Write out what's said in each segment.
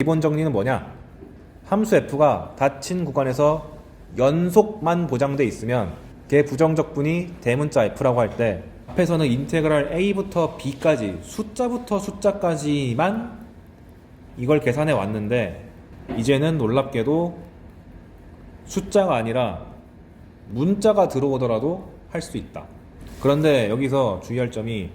기본 정리는 뭐냐? 함수 f가 닫힌 구간에서 연속만 보장돼 있으면 걔 부정적분이 대문자 f라고 할 때 앞에서는 인테그랄 a부터 b까지 숫자부터 숫자까지만 이걸 계산해 왔는데 이제는 놀랍게도 숫자가 아니라 문자가 들어오더라도 할 수 있다. 그런데 여기서 주의할 점이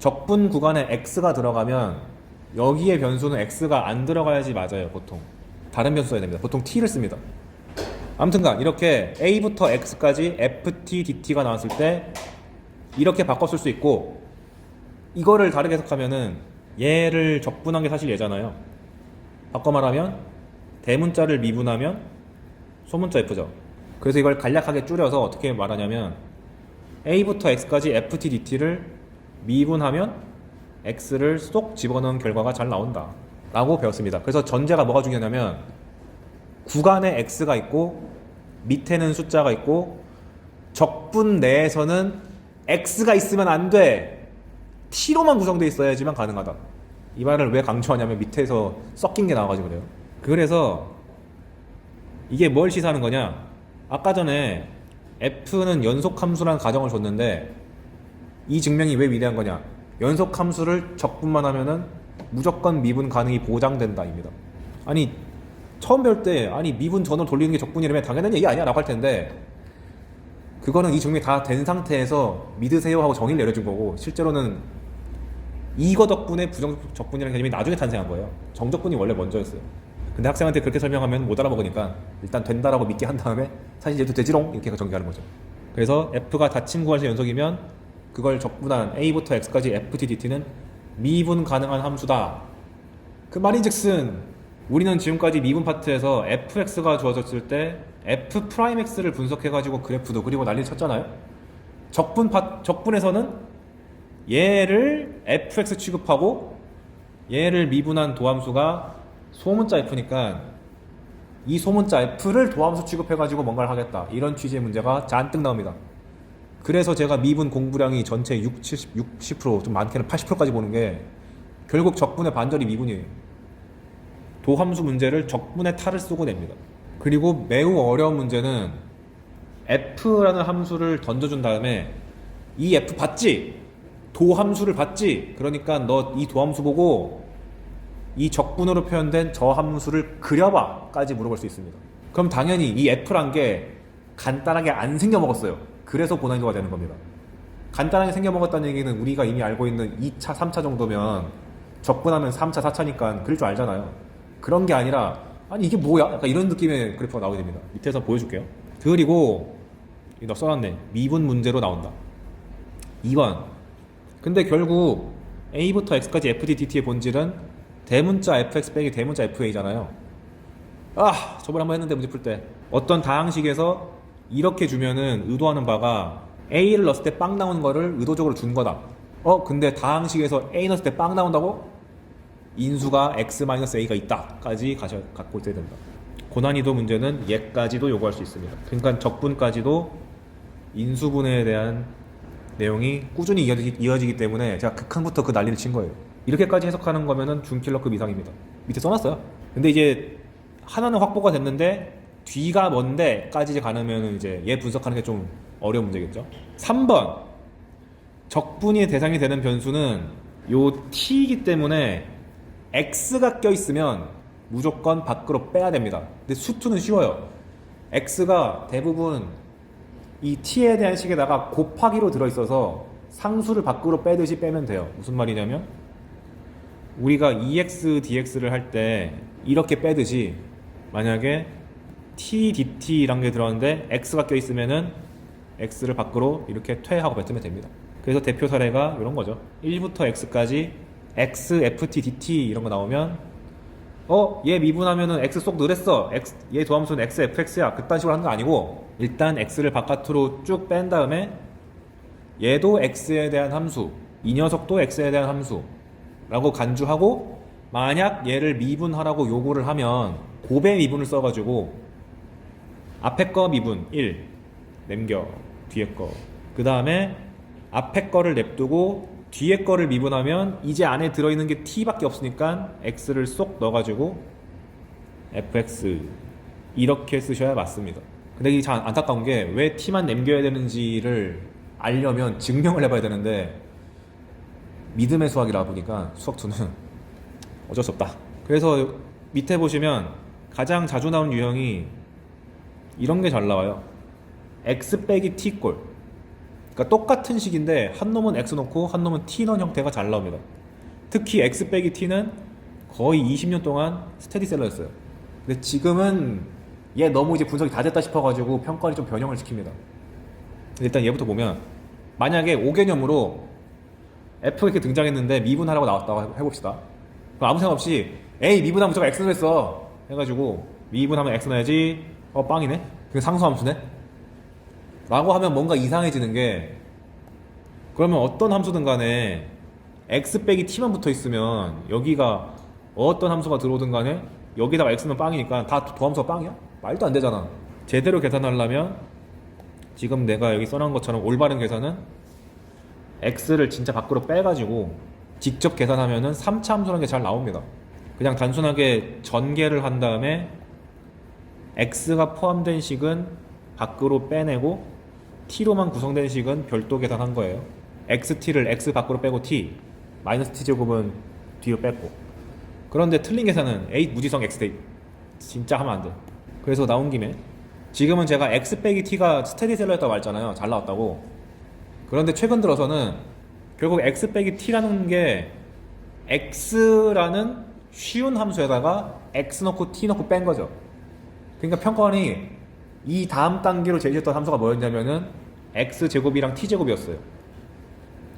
적분 구간에 x가 들어가면 여기에 변수는 x가 안 들어가야지 맞아요. 보통 다른 변수 써야 됩니다. 보통 t를 씁니다. 아무튼간 이렇게 a부터 x까지 ft dt가 나왔을 때 이렇게 바꿔 쓸 수 있고, 이거를 다르게 해석하면은 얘를 적분한 게 사실 얘잖아요. 바꿔 말하면 대문자를 미분하면 소문자 f죠. 그래서 이걸 간략하게 줄여서 어떻게 말하냐면 a부터 x까지 ft dt를 미분하면 x를 쏙 집어넣은 결과가 잘 나온다 라고 배웠습니다. 그래서 전제가 뭐가 중요하냐면 구간에 x가 있고 밑에는 숫자가 있고 적분 내에서는 x가 있으면 안 돼. t로만 구성되어 있어야지만 가능하다. 이 말을 왜 강조하냐면 밑에서 섞인 게 나와가지고 그래요. 그래서 이게 뭘 시사하는 거냐? 아까 전에 f는 연속함수라는 가정을 줬는데 이 증명이 왜 위대한 거냐? 연속함수를 적분만 하면은 무조건 미분 가능이 보장된다 입니다. 아니 처음 배울 때 아니 미분 전원 돌리는 게 적분이라면 당연한 얘기 아니야 라고 할 텐데, 그거는 이 증명이 다 된 상태에서 믿으세요 하고 정의를 내려준 거고, 실제로는 이거 덕분에 부정적분이라는 개념이 나중에 탄생한 거예요. 정적분이 원래 먼저였어요. 근데 학생한테 그렇게 설명하면 못 알아먹으니까 일단 된다라고 믿게 한 다음에 사실 얘도 되지롱 이렇게 정리하는 거죠. 그래서 f가 닫힌 구간에서 연속이면 그걸 적분한 a부터 x까지 ft dt는 미분 가능한 함수다. 그 말인즉슨 우리는 지금까지 미분 파트에서 fx가 주어졌을 때 f'x를 분석해가지고 그래프도 그리고 난리 쳤잖아요. 적분에서는 얘를 fx 취급하고 얘를 미분한 도함수가 소문자 f니까 이 소문자 f를 도함수 취급해가지고 뭔가를 하겠다, 이런 취지의 문제가 잔뜩 나옵니다. 그래서 제가 미분 공부량이 전체 60%, 좀 많게는 80%까지 보는 게 결국 적분의 반절이 미분이에요. 도함수 문제를 적분의 탈을 쓰고 냅니다. 그리고 매우 어려운 문제는 f라는 함수를 던져준 다음에 이 f 봤지? 도함수를 봤지? 그러니까 너 이 도함수 보고 이 적분으로 표현된 저 함수를 그려봐 까지 물어볼 수 있습니다. 그럼 당연히 이 f란 게 간단하게 안 생겨먹었어요. 그래서 고난이도가 되는 겁니다. 간단하게 생겨먹었다는 얘기는 우리가 이미 알고 있는 2차, 3차 정도면 적분하면 3차, 4차니까 그릴 줄 알잖아요. 그런 게 아니라 아니 이게 뭐야? 약간 이런 느낌의 그래프가 나오게 됩니다. 밑에서 보여줄게요. 그리고 너 써놨네. 미분 문제로 나온다. 2번. 근데 결국 a부터 x까지 fd dt의 본질은 대문자 fx 빼기 대문자 fa잖아요. 저번에 한번 했는데 문제 풀 때 어떤 다항식에서 이렇게 주면은 의도하는 바가 a를 넣었을 때 빵 나오는 거를 의도적으로 준 거다. 근데 다항식에서 a 넣었을 때 빵 나온다고? 인수가 x-a가 있다 까지 갖고 있어야 된다. 고난이도 문제는 얘까지도 요구할 수 있습니다. 그러니까 적분까지도 인수분해에 대한 내용이 꾸준히 이어지기 때문에 제가 극한부터 그 난리를 친 거예요. 이렇게까지 해석하는 거면은 준킬러급 이상입니다. 밑에 써놨어요. 근데 이제 하나는 확보가 됐는데 뒤가 뭔데 까지 이제 가능하면 이제 얘 분석하는 게 좀 어려운 문제겠죠. 3번. 적분이 대상이 되는 변수는 요 t이기 때문에 x가 껴있으면 무조건 밖으로 빼야 됩니다. 근데 수투는 쉬워요. x가 대부분 이 t에 대한 식에다가 곱하기로 들어있어서 상수를 밖으로 빼듯이 빼면 돼요. 무슨 말이냐면 우리가 ex dx를 할 때 이렇게 빼듯이 만약에 t dt 란 게 들어왔는데 x가 껴있으면은 x를 밖으로 이렇게 퇴하고 뱉으면 됩니다. 그래서 대표 사례가 이런 거죠. 1부터 x까지 x, ft, dt 이런 거 나오면 얘 미분하면은 x 쏙 늘었어. 얘 도함수는 x, fx야. 그딴 식으로 하는 거 아니고 일단 x를 바깥으로 쭉 뺀 다음에 얘도 x에 대한 함수, 이 녀석도 x에 대한 함수 라고 간주하고, 만약 얘를 미분하라고 요구를 하면 곱의 미분을 써가지고 앞에 거 미분 1 남겨, 뒤에 거 그 다음에 앞에 거를 냅두고 뒤에 거를 미분하면 이제 안에 들어있는 게 t밖에 없으니까 x를 쏙 넣어가지고 fx 이렇게 쓰셔야 맞습니다. 근데 이게 참 안타까운 게 왜 t만 남겨야 되는지를 알려면 증명을 해봐야 되는데 믿음의 수학이라 보니까 수학2는 어쩔 수 없다. 그래서 밑에 보시면 가장 자주 나온 유형이 이런 게 잘 나와요. x 빼기 t 꼴. 그러니까 똑같은 식인데 한 놈은 x 넣고 한 놈은 t 넣은 형태가 잘 나옵니다. 특히 x 빼기 t는 거의 20년 동안 스테디셀러였어요. 근데 지금은 얘 너무 이제 분석이 다 됐다 싶어가지고 평가를 좀 변형을 시킵니다. 일단 얘부터 보면 만약에 5개념으로 F가 이렇게 등장했는데 미분하라고 나왔다고 해봅시다. 그럼 아무 생각 없이 에이 미분하면 무조건 X 넣었어 해가지고 미분하면 X 넣어야지. 빵이네? 그게 상수함수네? 라고 하면 뭔가 이상해지는 게, 그러면 어떤 함수든 간에 X 빼기 T만 붙어 있으면 여기가 어떤 함수가 들어오든 간에 여기다가 X는 빵이니까 다 도함수가 빵이야? 말도 안 되잖아. 제대로 계산하려면 지금 내가 여기 써놓은 것처럼 올바른 계산은 X를 진짜 밖으로 빼가지고 직접 계산하면은 3차 함수라는 게 잘 나옵니다. 그냥 단순하게 전개를 한 다음에 X가 포함된 식은 밖으로 빼내고 T로만 구성된 식은 별도 계산한 거예요. XT를 X 밖으로 빼고 T 마이너스 T제곱은 뒤로 뺐고. 그런데 틀린 계산은 A 무지성 X 진짜 하면 안 돼. 그래서 나온 김에 지금은 제가 X 빼기 T가 스테디셀러였다고 말했잖아요. 잘 나왔다고. 그런데 최근 들어서는 결국 X 빼기 T라는 게 X라는 쉬운 함수에다가 X 넣고 T 넣고 뺀 거죠. 그러니까 평가원이 이 다음 단계로 제시했던 함수가 뭐였냐면은 X제곱이랑 T제곱이었어요.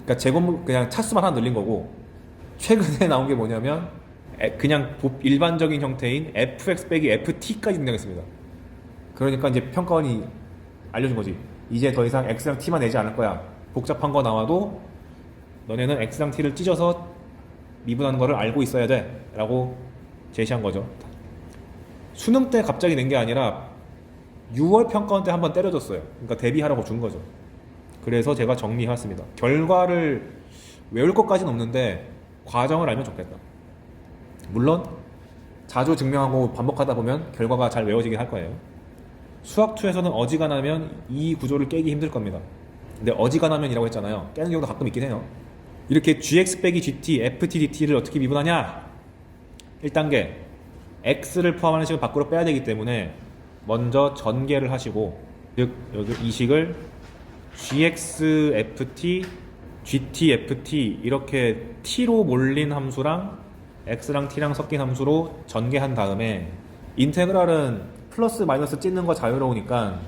그러니까 제곱 그냥 차수만 하나 늘린 거고, 최근에 나온 게 뭐냐면 그냥 일반적인 형태인 fx 빼기 ft까지 등장했습니다. 그러니까 이제 평가원이 알려준 거지. 이제 더 이상 x랑 t만 내지 않을 거야. 복잡한 거 나와도 너네는 x랑 t를 찢어서 미분하는 거를 알고 있어야 돼 라고 제시한 거죠. 수능 때 갑자기 낸 게 아니라 6월 평가원 때 한번 때려줬어요. 그러니까 대비하라고 준 거죠. 그래서 제가 정리해왔습니다. 결과를 외울 것까지는 없는데 과정을 알면 좋겠다. 물론 자주 증명하고 반복하다 보면 결과가 잘 외워지긴 할 거예요. 수학2에서는 어지간하면 이 구조를 깨기 힘들 겁니다. 근데 어지간하면이라고 했잖아요. 깨는 경우도 가끔 있긴 해요. 이렇게 gx 빼기 gt, ft, dt를 어떻게 미분하냐? 1단계 x를 포함하는 식을 밖으로 빼야 되기 때문에 먼저 전개를 하시고, 즉 여기 이 식을 gx ft, gt ft 이렇게 t로 몰린 함수랑 x랑 t랑 섞인 함수로 전개한 다음에, 인테그랄은 플러스 마이너스 찢는 거 자유로우니까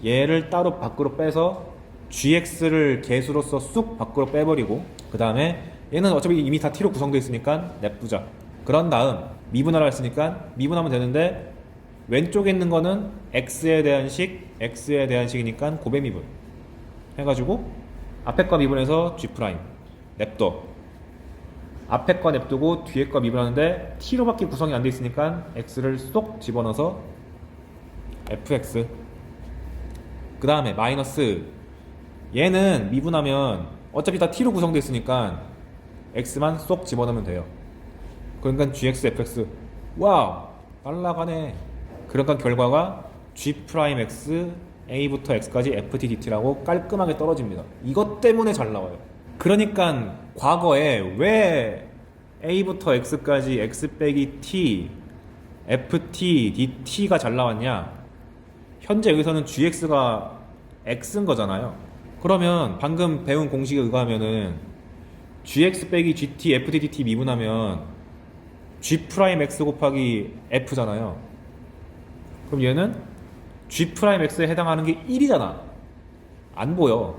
얘를 따로 밖으로 빼서 gx를 개수로서 쑥 밖으로 빼버리고, 그 다음에 얘는 어차피 이미 다 t로 구성되어 있으니까 냅두자. 그런 다음 미분하라 했으니까 미분하면 되는데, 왼쪽에 있는 거는 x에 대한 식, x에 대한 식이니까 고배 미분 해가지고 앞에 거 미분해서 g' 냅둬. 앞에 거 냅두고 뒤에 거 미분하는데 t로밖에 구성이 안 돼 있으니까 x를 쏙 집어넣어서 fx. 그 다음에 마이너스, 얘는 미분하면 어차피 다 t로 구성되어 있으니까 x만 쏙 집어넣으면 돼요. 그러니까 gx fx. 와우, 날라가네. 그러니까 결과가 g'x a부터 x까지 ft dt라고 깔끔하게 떨어집니다. 이것 때문에 잘 나와요. 그러니까 과거에 왜 a부터 x까지 x 빼기 t, ft, dt가 잘 나왔냐? 현재 여기서는 gx가 x인 거잖아요. 그러면 방금 배운 공식에 의하면은 gx 빼기 gt, ft, dt 미분하면 g'x 곱하기 f잖아요. 그럼 얘는 g'x에 해당하는 게 1이잖아. 안 보여.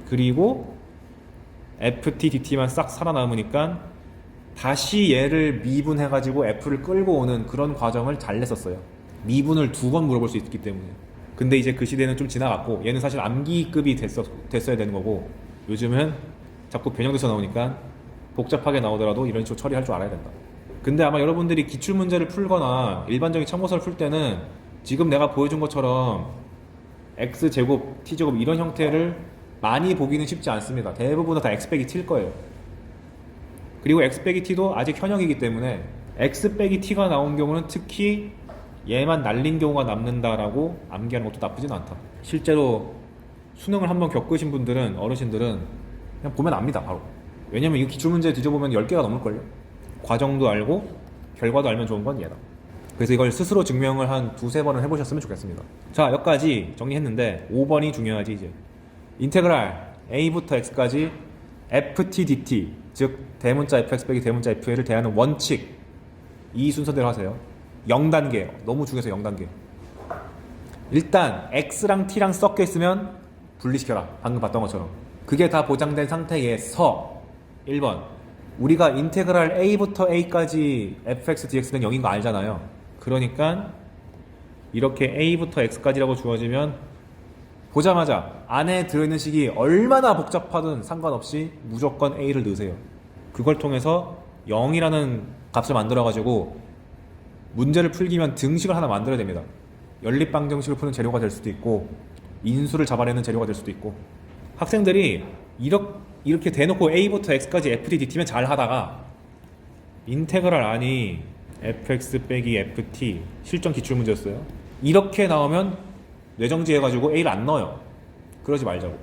그리고 ft, dt만 싹 살아남으니까 다시 얘를 미분해가지고 f를 끌고 오는 그런 과정을 잘 냈었어요. 미분을 2번 물어볼 수 있기 때문에. 근데 이제 그 시대는 좀 지나갔고, 얘는 사실 암기급이 됐어야 되는 거고, 요즘은 자꾸 변형돼서 나오니까 복잡하게 나오더라도 이런 식으로 처리할 줄 알아야 된다. 근데 아마 여러분들이 기출문제를 풀거나 일반적인 참고서를 풀 때는 지금 내가 보여준 것처럼 x제곱, t제곱 이런 형태를 많이 보기는 쉽지 않습니다. 대부분 다 x 빼기 t일 거예요. 그리고 x 빼기 t도 아직 현역이기 때문에 x 빼기 t가 나온 경우는 특히 얘만 날린 경우가 남는다라고 암기하는 것도 나쁘진 않다. 실제로 수능을 한번 겪으신 분들은, 어르신들은 그냥 보면 압니다, 바로. 왜냐면 이 기출문제 뒤져보면 10개가 넘을걸요. 과정도 알고 결과도 알면 좋은 건 얘다. 그래서 이걸 스스로 증명을 한 두세 번은 해보셨으면 좋겠습니다. 자, 여기까지 정리했는데 5번이 중요하지. 이제 인테그랄 a부터 x까지 ft dt, 즉 대문자 fx 빼기 대문자 fa를 대하는 원칙, 이 순서대로 하세요. 0단계, 너무 중요해서 0단계. 일단 x랑 t랑 섞여 있으면 분리시켜라, 방금 봤던 것처럼. 그게 다 보장된 상태에서 1번, 우리가 인테그랄 a부터 a까지 fx dx는 0인 거 알잖아요. 그러니까 이렇게 a부터 x까지라고 주어지면 보자마자 안에 들어있는 식이 얼마나 복잡하든 상관없이 무조건 a를 넣으세요. 그걸 통해서 0이라는 값을 만들어 가지고 문제를 풀기면 등식을 하나 만들어야 됩니다. 연립방정식을 푸는 재료가 될 수도 있고 인수를 잡아내는 재료가 될 수도 있고. 학생들이 이렇게 대놓고 a부터 x까지 ft dt면 잘 하다가 인테그랄 아니 fx 빼기 ft 실전 기출문제였어요. 이렇게 나오면 뇌정지 해가지고 a를 안 넣어요. 그러지 말자고.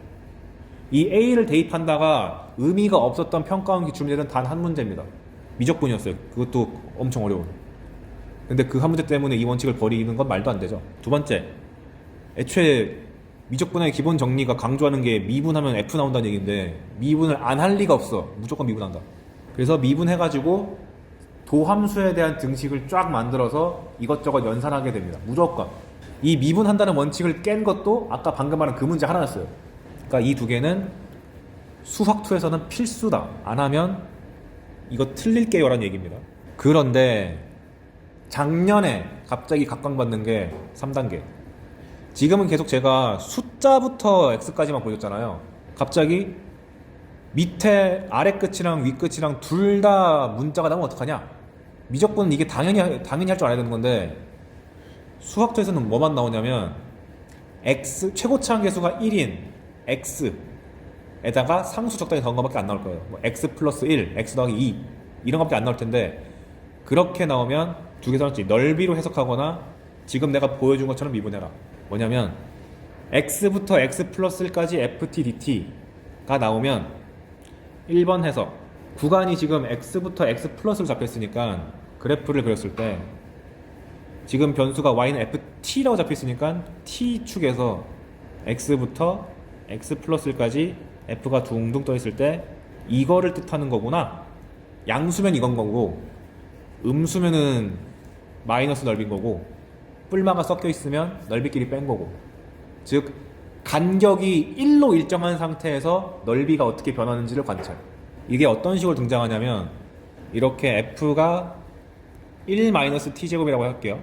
이 a를 대입한다가 의미가 없었던 평가원 기출문제는 단 한 문제입니다. 미적분이었어요. 그것도 엄청 어려운. 근데 그 한 문제 때문에 이 원칙을 버리는 건 말도 안 되죠. 두 번째, 애초에 미적분의 기본 정리가 강조하는 게 미분하면 F 나온다는 얘기인데 미분을 안 할 리가 없어. 무조건 미분한다. 그래서 미분해가지고 도함수에 대한 등식을 쫙 만들어서 이것저것 연산하게 됩니다. 무조건. 이 미분한다는 원칙을 깬 것도 아까 방금 말한 그 문제 하나였어요. 그러니까 이 두 개는 수학2에서는 필수다. 안 하면 이거 틀릴게요 라는 얘기입니다. 그런데 작년에 갑자기 각광받는 게 3단계. 지금은 계속 제가 숫자부터 x까지만 보여줬잖아요. 갑자기 밑에 아래 끝이랑 위 끝이랑 둘 다 문자가 나오면 어떡하냐? 미적분은 이게 당연히 할 줄 알아야 되는 건데 수학자에서는 뭐만 나오냐면 x 최고차항 계수가 1인 x에다가 상수 적당히 더한 것밖에 안 나올 거예요. 뭐 x 플러스 1, x 더하기 2 이런 것밖에 안 나올 텐데 그렇게 나오면 두 개 다르지. 넓이로 해석하거나 지금 내가 보여준 것처럼 미분해라. 뭐냐면 x부터 x 플러스 1까지 ft dt가 나오면 1번 해석, 구간이 지금 x부터 x 플러스로 잡혀있으니까 그래프를 그렸을 때 지금 변수가 y는 ft라고 잡혀있으니까 t축에서 x부터 x 플러스 1까지 f가 둥둥 떠있을 때 이거를 뜻하는 거구나. 양수면 이건 거고 음수면은 마이너스 넓인 거고 뿔마가 섞여 있으면 넓이끼리 뺀 거고. 즉 간격이 1로 일정한 상태에서 넓이가 어떻게 변하는지를 관찰. 이게 어떤 식으로 등장하냐면 이렇게 f가 1-t제곱이라고 할게요.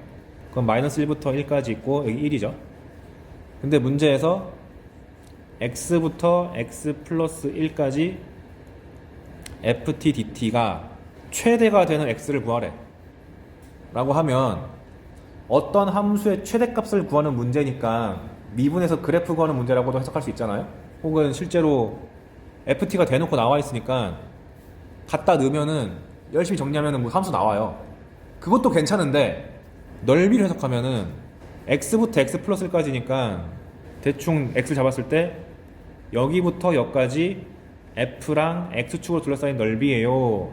그럼 마이너스 1부터 1까지 있고 여기 1이죠. 근데 문제에서 x부터 x 플러스 1까지 ft dt가 최대가 되는 x를 구하래 라고 하면 어떤 함수의 최대값을 구하는 문제니까 미분해서 그래프 구하는 문제라고도 해석할 수 있잖아요. 혹은 실제로 ft가 대놓고 나와 있으니까 갖다 넣으면은 열심히 정리하면은 뭐 함수 나와요. 그것도 괜찮은데 넓이를 해석하면은 x부터 x 플러스 1까지니까 대충 x를 잡았을 때 여기부터 여기까지 f랑 x축으로 둘러싸인 넓이에요.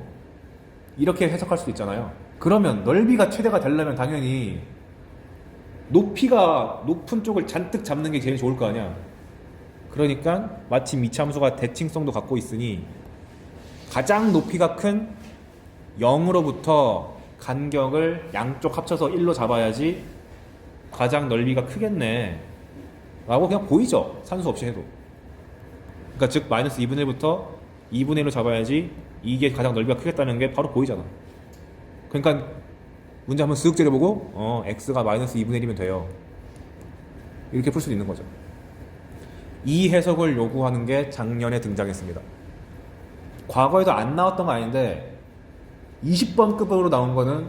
이렇게 해석할 수도 있잖아요. 그러면 넓이가 최대가 되려면 당연히 높이가 높은 쪽을 잔뜩 잡는 게 제일 좋을 거 아니야. 그러니까 마침 이차함수가 대칭성도 갖고 있으니 가장 높이가 큰 0으로부터 간격을 양쪽 합쳐서 1로 잡아야지 가장 넓이가 크겠네 라고 그냥 보이죠. 산수 없이 해도. 그러니까 즉 마이너스 2분의 1부터 2분의 1로 잡아야지 이게 가장 넓이가 크겠다는 게 바로 보이잖아. 그러니까 문제 한번 쓱 째려보고 x가 마이너스 2분의 1이면 돼요. 이렇게 풀 수도 있는 거죠. 이 해석을 요구하는 게 작년에 등장했습니다. 과거에도 안 나왔던 거 아닌데 20번급으로 나온 거는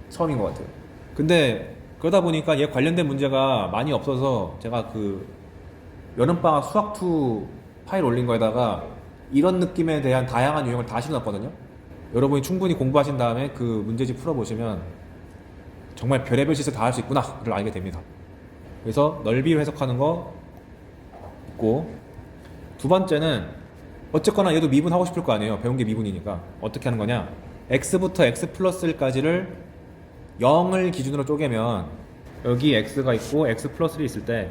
처음인 것 같아요. 근데 그러다 보니까 얘 관련된 문제가 많이 없어서 제가 그 여름방학 수학2 파일 올린 거에다가 이런 느낌에 대한 다양한 유형을 다 실어놨거든요. 여러분이 충분히 공부하신 다음에 그 문제집 풀어보시면 정말 별의별 짓을 다 할 수 있구나를 알게 됩니다. 그래서 넓이로 해석하는 거 있고, 두 번째는 어쨌거나 얘도 미분하고 싶을 거 아니에요. 배운 게 미분이니까. 어떻게 하는 거냐, x부터 x 플러스 1까지를 0을 기준으로 쪼개면 여기 x가 있고 x 플러스 1이 있을 때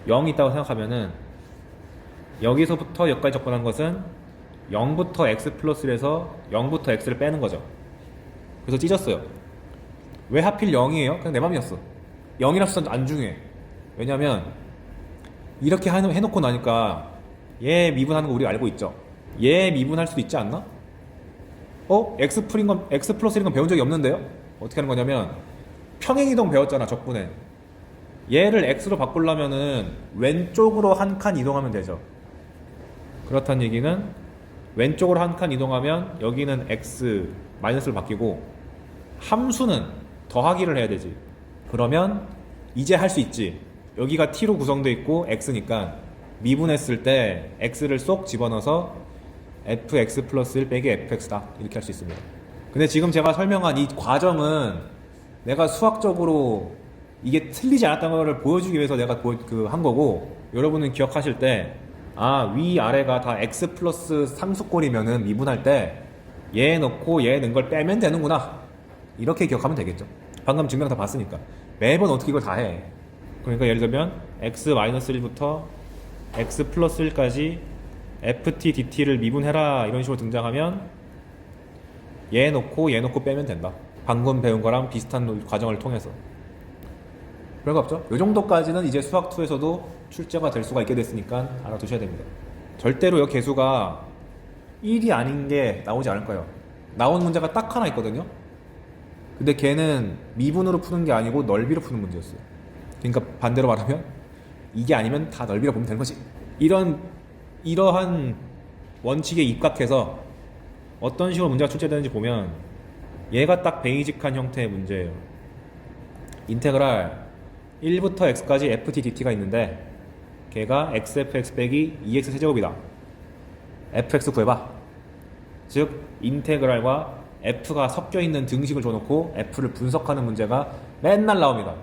0이 있다고 생각하면은 여기서부터 여기까지 접근한 것은 0부터 x 플러스 1에서 0부터 x를 빼는 거죠. 그래서 찢었어요. 왜 하필 0이에요? 그냥 내 맘이었어. 0이라는 숫자는 안 중요해. 왜냐면 이렇게 해놓고 나니까 얘 미분하는 거 우리가 알고 있죠. 얘 미분할 수도 있지 않나? x 플러스 1인 건 배운 적이 없는데요? 어떻게 하는 거냐면 평행이동 배웠잖아, 적분에. 얘를 x로 바꾸려면은 왼쪽으로 한 칸 이동하면 되죠. 그렇다는 얘기는 왼쪽으로 한 칸 이동하면 여기는 x 마이너스로 바뀌고 함수는 더하기를 해야 되지. 그러면 이제 할 수 있지. 여기가 t로 구성되어 있고 x니까 미분했을 때 x를 쏙 집어넣어서 fx 플러스 1 빼기 fx다, 이렇게 할 수 있습니다. 근데 지금 제가 설명한 이 과정은 내가 수학적으로 이게 틀리지 않았다는 걸 보여주기 위해서 내가 한 거고, 여러분은 기억하실 때 위아래가 다 x 플러스 상수꼴이면은 미분할 때 얘 넣고 얘 넣은 걸 빼면 되는구나, 이렇게 기억하면 되겠죠. 방금 증명 다 봤으니까. 매번 어떻게 이걸 다 해. 그러니까 예를 들면 x 마이너스 1부터 x 플러스 1까지 ft dt를 미분해라, 이런 식으로 등장하면 얘 넣고 빼면 된다. 방금 배운 거랑 비슷한 과정을 통해서. 별거 없죠? 이 정도까지는 이제 수학2에서도 출제가 될 수가 있게 됐으니까 알아두셔야 됩니다. 절대로 이 개수가 1이 아닌 게 나오지 않을 거예요. 나온 문제가 딱 하나 있거든요. 근데 걔는 미분으로 푸는 게 아니고 넓이로 푸는 문제였어요. 그러니까 반대로 말하면 이게 아니면 다 넓이로 보면 되는 거지. 이러한 원칙에 입각해서 어떤 식으로 문제가 출제되는지 보면 얘가 딱 베이직한 형태의 문제예요. 인테그랄 1부터 x까지 ft dt가 있는데 걔가 xfx 빼기 2x 세제곱이다. fx 구해봐. 즉 인테그랄과 f가 섞여있는 등식을 줘놓고 f를 분석하는 문제가 맨날 나옵니다.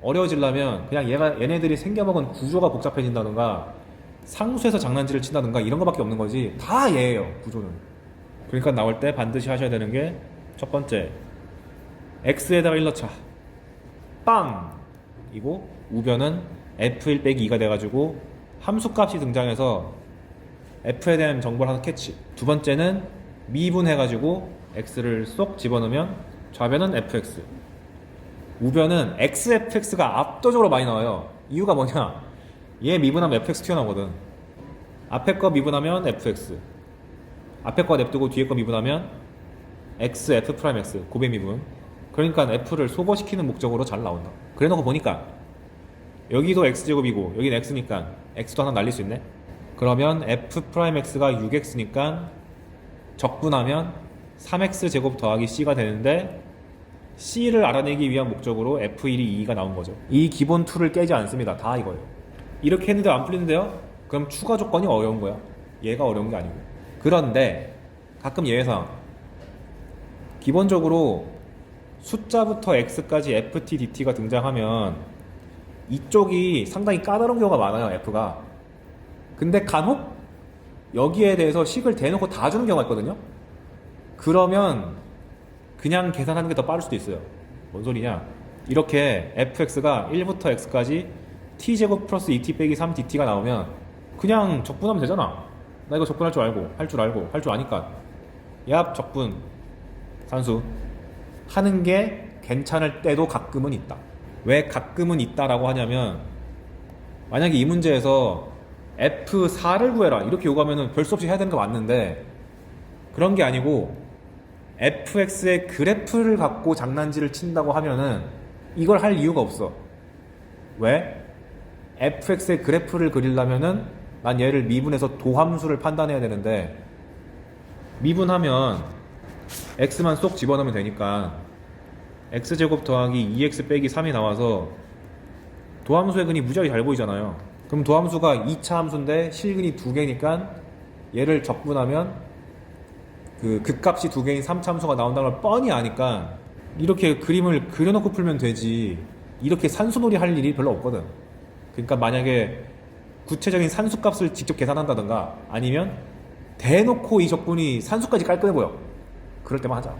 어려워지려면 그냥 얘네들이 생겨먹은 구조가 복잡해진다던가 상수에서 장난질을 친다던가 이런 거밖에 없는 거지, 다 얘예요, 구조는. 그러니까 나올 때 반드시 하셔야 되는 게, 첫 번째, x에다가 1 넣자. 빵! 이고 우변은 f1 빼기 2가 돼가지고 함수값이 등장해서 f에 대한 정보를 하나 캐치. 두 번째는 미분해가지고 x를 쏙 집어넣으면 좌변은 fx, 우변은 xfx가 압도적으로 많이 나와요. 이유가 뭐냐, 얘 미분하면 fx 튀어나오거든. 앞에 거 미분하면 fx, 앞에 거 냅두고 뒤에 거 미분하면 x, f'(x) 고배 미분. 그러니까 f를 소거시키는 목적으로 잘 나온다. 그래 놓고 보니까 여기도 x제곱이고 여기는 x니까 x도 하나 날릴 수 있네. 그러면 f'x가 6x니까 적분하면 3x 제곱 더하기 c가 되는데, c를 알아내기 위한 목적으로 f1이 2가 나온 거죠. 이 기본 툴을 깨지 않습니다. 다 이거예요. 이렇게 했는데 안 풀리는데요? 그럼 추가 조건이 어려운 거야. 얘가 어려운 게 아니고. 그런데 가끔 예외상, 기본적으로 숫자부터 x까지 ft dt가 등장하면 이쪽이 상당히 까다로운 경우가 많아요, f가. 근데 간혹 여기에 대해서 식을 대놓고 다 주는 경우가 있거든요. 그러면 그냥 계산하는 게 더 빠를 수도 있어요. 뭔 소리냐, 이렇게 fx가 1부터 x까지 t제곱 플러스 2t 빼기 3dt가 나오면 그냥 적분하면 되잖아. 나 이거 적분할 줄 알고, 할 줄 아니까 얍 적분 산수 하는 게 괜찮을 때도 가끔은 있다. 왜 가끔은 있다라고 하냐면, 만약에 이 문제에서 f4를 구해라 이렇게 요구하면 별 수 없이 해야 되는 거 맞는데, 그런 게 아니고 fx의 그래프를 갖고 장난질을 친다고 하면은 이걸 할 이유가 없어. 왜? fx의 그래프를 그리려면은 난 얘를 미분해서 도함수를 판단해야 되는데, 미분하면 x만 쏙 집어넣으면 되니까 x제곱 더하기 2x 빼기 3이 나와서 도함수의 근이 무지하게 잘 보이잖아요. 그럼 도함수가 2차 함수인데 실근이 2개니까 얘를 적분하면 그 극값이 두 개인 3참수가 나온다는 걸 뻔히 아니까 이렇게 그림을 그려놓고 풀면 되지 이렇게 산수놀이 할 일이 별로 없거든. 그러니까 만약에 구체적인 산수값을 직접 계산한다던가 아니면 대놓고 이 적분이 산수까지 깔끔해 보여. 그럴 때만 하자.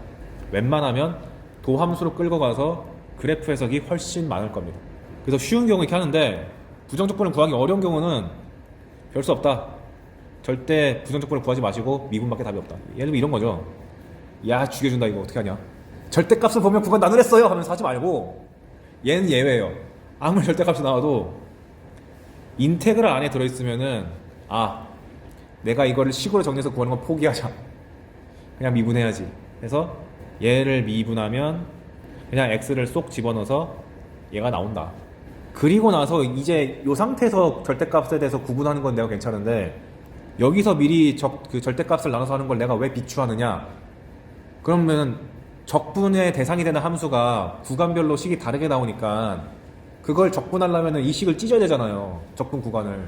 웬만하면 도함수로 끌고 가서 그래프 해석이 훨씬 많을 겁니다. 그래서 쉬운 경우 이렇게 하는데 부정적분을 구하기 어려운 경우는 별 수 없다. 절대 부정적분을 구하지 마시고 미분밖에 답이 없다. 예를 들면 이런 거죠. 야 죽여준다 이거 어떻게 하냐. 절대값을 보면 구간 나누랬어요 하면서 하지 말고 얘는 예외예요. 아무리 절대값이 나와도 인테그랄 안에 들어있으면은 아 내가 이거를 식으로 정리해서 구하는 건 포기하자. 그냥 미분해야지. 그래서 얘를 미분하면 그냥 x를 쏙 집어넣어서 얘가 나온다. 그리고 나서 이제 이 상태에서 절대값에 대해서 구분하는 건 내가 괜찮은데 여기서 미리 그 절대값을 나눠서 하는 걸 내가 왜 비추하느냐. 그러면 적분의 대상이 되는 함수가 구간별로 식이 다르게 나오니까 그걸 적분하려면 이 식을 찢어야 되잖아요. 적분 구간을.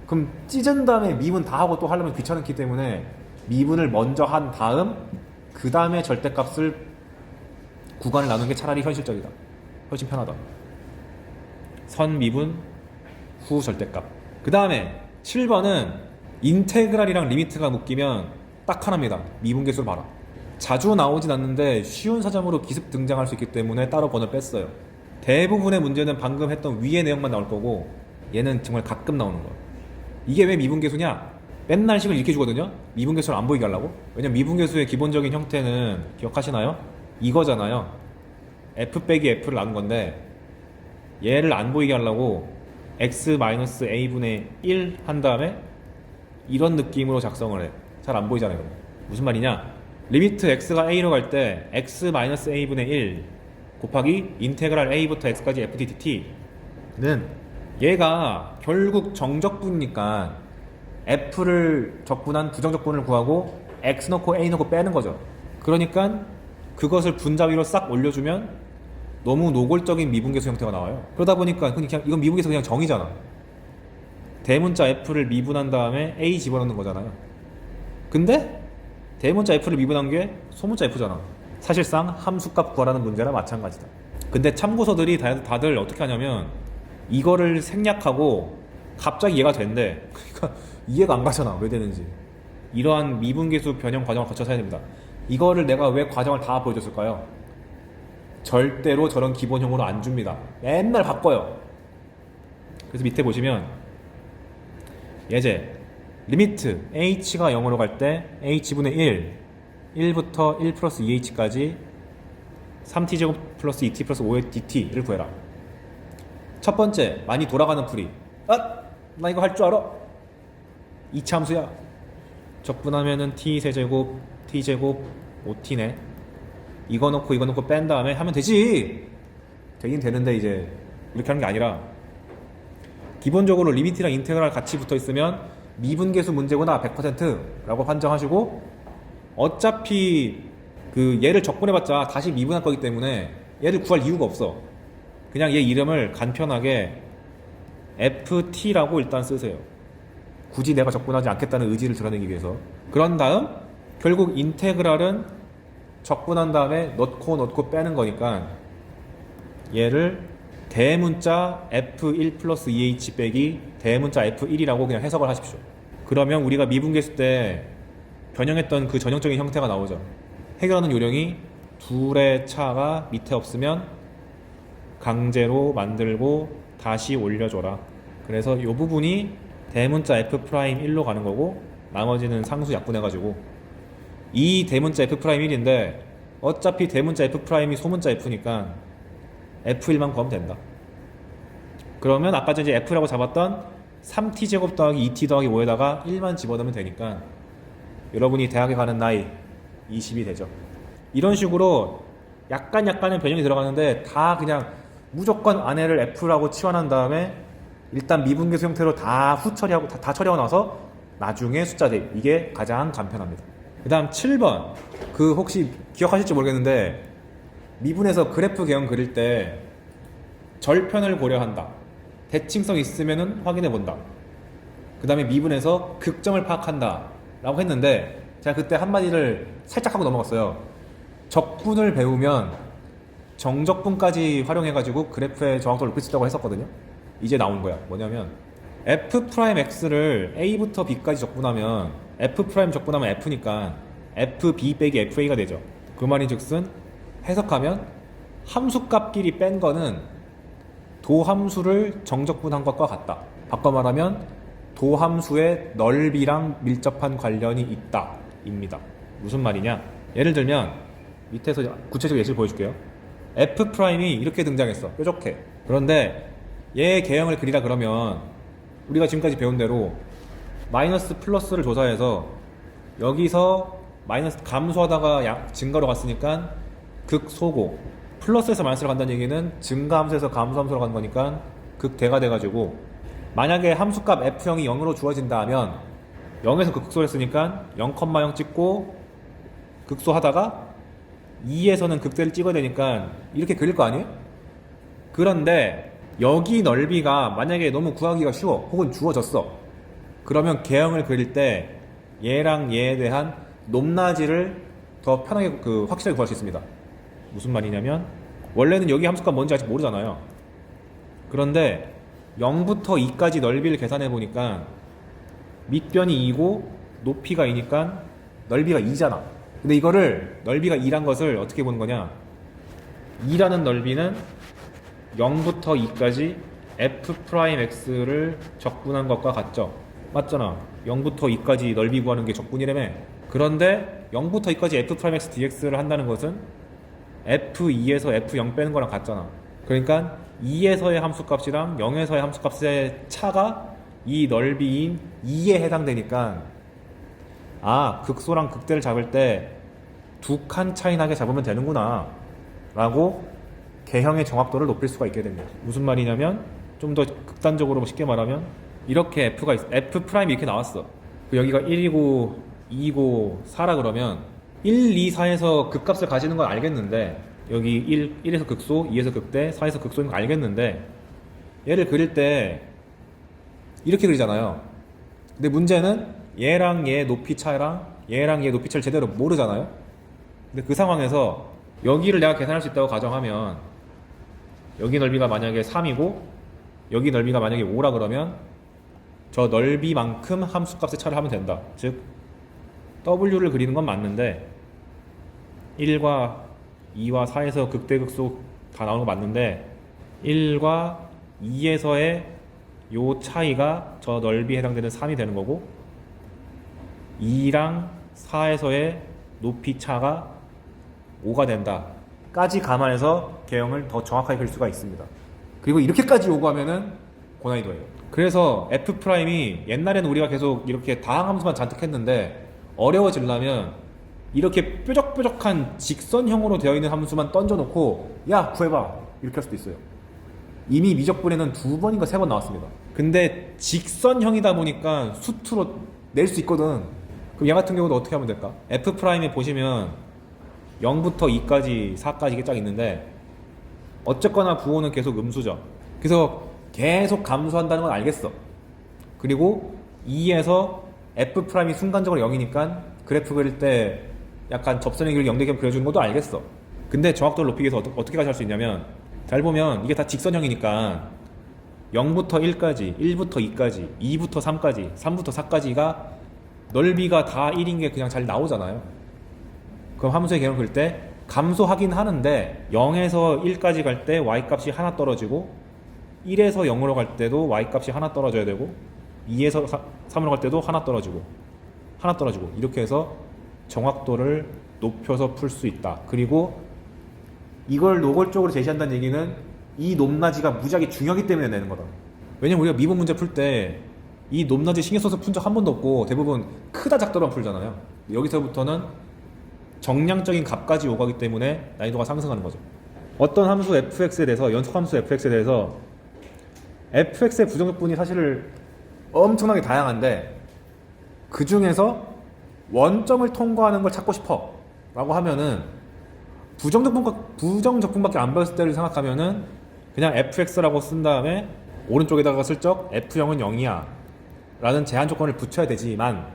그럼 찢은 다음에 미분 다 하고 또 하려면 귀찮기 때문에 미분을 먼저 한 다음 그 다음에 절대값을 구간을 나누는 게 차라리 현실적이다. 훨씬 편하다. 선 미분 후 절대값. 그 다음에 7번은 인테그랄이랑 리미트가 묶이면 딱 하나입니다. 미분계수를 봐라. 자주 나오진 않는데 쉬운 사점으로 기습 등장할 수 있기 때문에 따로 번호를 뺐어요. 대부분의 문제는 방금 했던 위의 내용만 나올 거고 얘는 정말 가끔 나오는 거예요. 이게 왜 미분계수냐? 맨날 식을 이렇게 주거든요. 미분계수를 안 보이게 하려고. 왜냐면 미분계수의 기본적인 형태는 기억하시나요? 이거잖아요. f 빼기 f를 나눈 건데 얘를 안 보이게 하려고 x-a분의 1 한 다음에 이런 느낌으로 작성을 해. 잘 안 보이잖아요. 무슨 말이냐? 리미트 x가 a로 갈 때 x-a분의 1 곱하기 인테그랄 a부터 x까지 f dt는 얘가 결국 정적분이니까 f를 적분한 부정적분을 구하고 x 넣고 a 넣고 빼는 거죠. 그러니까 그것을 분자위로 싹 올려주면 너무 노골적인 미분계수 형태가 나와요. 그러다 보니까 그냥 이건 미분계수 그냥 정의잖아. 대문자 f를 미분한 다음에 a 집어넣는 거잖아요. 근데 대문자 f를 미분한 게 소문자 f잖아. 사실상 함수값 구하라는 문제랑 마찬가지다. 근데 참고서들이 다들 어떻게 하냐면 이거를 생략하고 갑자기 얘가 된대. 그러니까 이해가 안 가잖아. 왜 되는지. 이러한 미분계수 변형 과정을 거쳐서 해야 됩니다. 이거를 내가 왜 과정을 다 보여줬을까요? 절대로 저런 기본형으로 안 줍니다. 맨날 바꿔요. 그래서 밑에 보시면 예제 리미트 h가 0으로 갈 때 h분의 1부터 1 플러스 2h까지 3t제곱 플러스 2t 플러스 5dt를 구해라. 첫 번째 많이 돌아가는 풀이. 나 이거 할 줄 알아. 2차 함수야. 적분하면은 t세제곱 t제곱 5t네. 이거 넣고 뺀 다음에 하면 되지. 되긴 되는데 이제 이렇게 하는 게 아니라 기본적으로 리미트랑 인테그랄 같이 붙어 있으면 미분계수 문제구나 100%라고 판정하시고 어차피 그 얘를 적분해봤자 다시 미분할 거기 때문에 얘를 구할 이유가 없어. 그냥 얘 이름을 간편하게 ft라고 일단 쓰세요. 굳이 내가 적분하지 않겠다는 의지를 드러내기 위해서. 그런 다음 결국 인테그랄은 적분한 다음에 넣고 빼는 거니까 얘를 대문자 f1 플러스 2h 빼기 대문자 f1이라고 그냥 해석을 하십시오. 그러면 우리가 미분계수 때 변형했던 그 전형적인 형태가 나오죠. 해결하는 요령이 둘의 차가 밑에 없으면 강제로 만들고 다시 올려줘라. 그래서 이 부분이 대문자 f'1로 가는 거고 나머지는 상수 약분해가지고 이 대문자 f'1인데 어차피 대문자 f'이 소문자 f니까 f1만 구하면 된다. 그러면 아까 전에 f라고 잡았던 3t제곱 더하기 2t 더하기 5에다가 1만 집어넣으면 되니까 여러분이 대학에 가는 나이 20이 되죠. 이런 식으로 약간의 변형이 들어가는데 다 그냥 무조건 안에를 f라고 치환한 다음에 일단 미분계수 형태로 다 후처리하고 다 처리하고 나서 나중에 숫자 대입. 이게 가장 간편합니다. 그 다음 7번 그 혹시 기억하실지 모르겠는데 미분에서 그래프 개형 그릴 때 절편을 고려한다. 대칭성 있으면은 확인해 본다. 그 다음에 미분에서 극점을 파악한다 라고 했는데 제가 그때 한마디를 살짝 하고 넘어갔어요. 적분을 배우면 정적분까지 활용해가지고 그래프의 정확도를 높일 수 있다고 했었거든요. 이제 나온 거야. 뭐냐면 F'X를 A부터 B까지 적분하면 F' 적분하면 F니까 FB 빼기 FA가 되죠. 그 말이 즉슨 해석하면 함수값끼리 뺀 거는 도함수를 정적분한 것과 같다. 바꿔 말하면 도함수의 넓이랑 밀접한 관련이 있다 입니다. 무슨 말이냐? 예를 들면 밑에서 구체적 예시를 보여줄게요. F'이 이렇게 등장했어. 뾰족해. 그런데 얘의 개형을 그리라 그러면 우리가 지금까지 배운 대로 마이너스 플러스를 조사해서 여기서 마이너스 감소하다가 증가로 갔으니까 극소고, 플러스에서 마이너스로 간다는 얘기는 증가함수에서 감소함수로 간 거니까 극대가 돼가지고, 만약에 함수값 F형이 0으로 주어진다 하면 0에서 극소를 했으니까 0,0 찍고 극소하다가 2에서는 극대를 찍어야 되니까 이렇게 그릴 거 아니에요? 그런데 여기 넓이가 만약에 너무 구하기가 쉬워, 혹은 주어졌어. 그러면 개형을 그릴 때 얘랑 얘에 대한 높낮이를 더 편하게 확실하게 구할 수 있습니다. 무슨 말이냐면 원래는 여기 함수값 뭔지 아직 모르잖아요. 그런데 0부터 2까지 넓이를 계산해 보니까 밑변이 2고 높이가 2니까 넓이가 2잖아. 근데 이거를 넓이가 2란 것을 어떻게 보는 거냐? 2라는 넓이는 0부터 2까지 F'X를 적분한 것과 같죠? 맞잖아. 0부터 2까지 넓이 구하는 게 적분이라며. 그런데 0부터 2까지 F'X dx를 한다는 것은 F2에서 F0 빼는 거랑 같잖아. 그러니까 2에서의 함수값이랑 0에서의 함수값의 차가 이 넓이인 2에 해당되니까, 아, 극소랑 극대를 잡을 때 두 칸 차이 나게 잡으면 되는구나 라고 개형의 정확도를 높일 수가 있게 됩니다. 무슨 말이냐면 좀 더 극단적으로 쉽게 말하면 이렇게 F가 있어. F' 이렇게 나왔어. 여기가 1이고 2이고 4라 그러면 1, 2, 4에서 극값을 가지는 건 알겠는데, 여기 1에서 극소, 2에서 극대, 4에서 극소인 거 알겠는데, 얘를 그릴 때 이렇게 그리잖아요. 근데 문제는 얘랑 얘 높이 차랑 얘랑 얘 높이 차를 제대로 모르잖아요. 근데 그 상황에서 여기를 내가 계산할 수 있다고 가정하면 여기 넓이가 만약에 3이고 여기 넓이가 만약에 5라 그러면 저 넓이만큼 함수값의 차를 하면 된다. 즉 W를 그리는 건 맞는데 1과 2와 4에서 극대극소 다 나오는 거 맞는데 1과 2에서의 요 차이가 저 넓이에 해당되는 3이 되는 거고, 2랑 4에서의 높이 차가 5가 된다 까지 감안해서 개형을 더 정확하게 그릴 수가 있습니다. 그리고 이렇게까지 요구하면은 고난이도예요. 그래서 F'이 옛날에는 우리가 계속 이렇게 다항함수만 잔뜩 했는데 어려워지려면 이렇게 뾰족뾰족한 직선형으로 되어 있는 함수만 던져놓고 야 구해봐 이렇게 할 수도 있어요. 이미 미적분에는 2번인가 3번 나왔습니다. 근데 직선형이다 보니까 수투로 낼 수 있거든. 그럼 얘 같은 경우도 어떻게 하면 될까? F'에 보시면 0부터 2까지 4까지 이게 쫙 있는데 어쨌거나 부호는 계속 음수죠. 그래서 계속 감소한다는 건 알겠어. 그리고 2에서 F'이 순간적으로 0이니까 그래프 그릴 때 약간 접선의 길을 0대겸 그려주는 것도 알겠어. 근데 정확도를 높이기 위해서 어떻게까지 할 수 있냐면, 잘 보면 이게 다 직선형이니까 0부터 1까지, 1부터 2까지, 2부터 3까지, 3부터 4까지가 넓이가 다 1인 게 그냥 잘 나오잖아요. 그럼 함수의 개형을 그릴 때 감소하긴 하는데 0에서 1까지 갈 때 y값이 하나 떨어지고 1에서 0으로 갈 때도 y값이 하나 떨어져야 되고 2에서 3으로 갈 때도 하나 떨어지고 이렇게 해서 정확도를 높여서 풀 수 있다. 그리고 이걸 노골적으로 제시한다는 얘기는 이 높낮이가 무지하게 중요하기 때문에 내는 거다. 왜냐면 우리가 미분 문제 풀 때 이 높낮이 신경 써서 푼 적 한 번도 없고 대부분 크다 작다로만 풀잖아요. 여기서부터는 정량적인 값까지 오가기 때문에 난이도가 상승하는 거죠. 어떤 함수 fx에 대해서, 연속함수 fx에 대해서 fx의 부정적분이 사실 엄청나게 다양한데 그 중에서 원점을 통과하는 걸 찾고 싶어 라고 하면은 부정적분밖에 안 배웠을 때를 생각하면은 그냥 fx라고 쓴 다음에 오른쪽에다가 슬쩍 f형은 0이야 라는 제한 조건을 붙여야 되지만,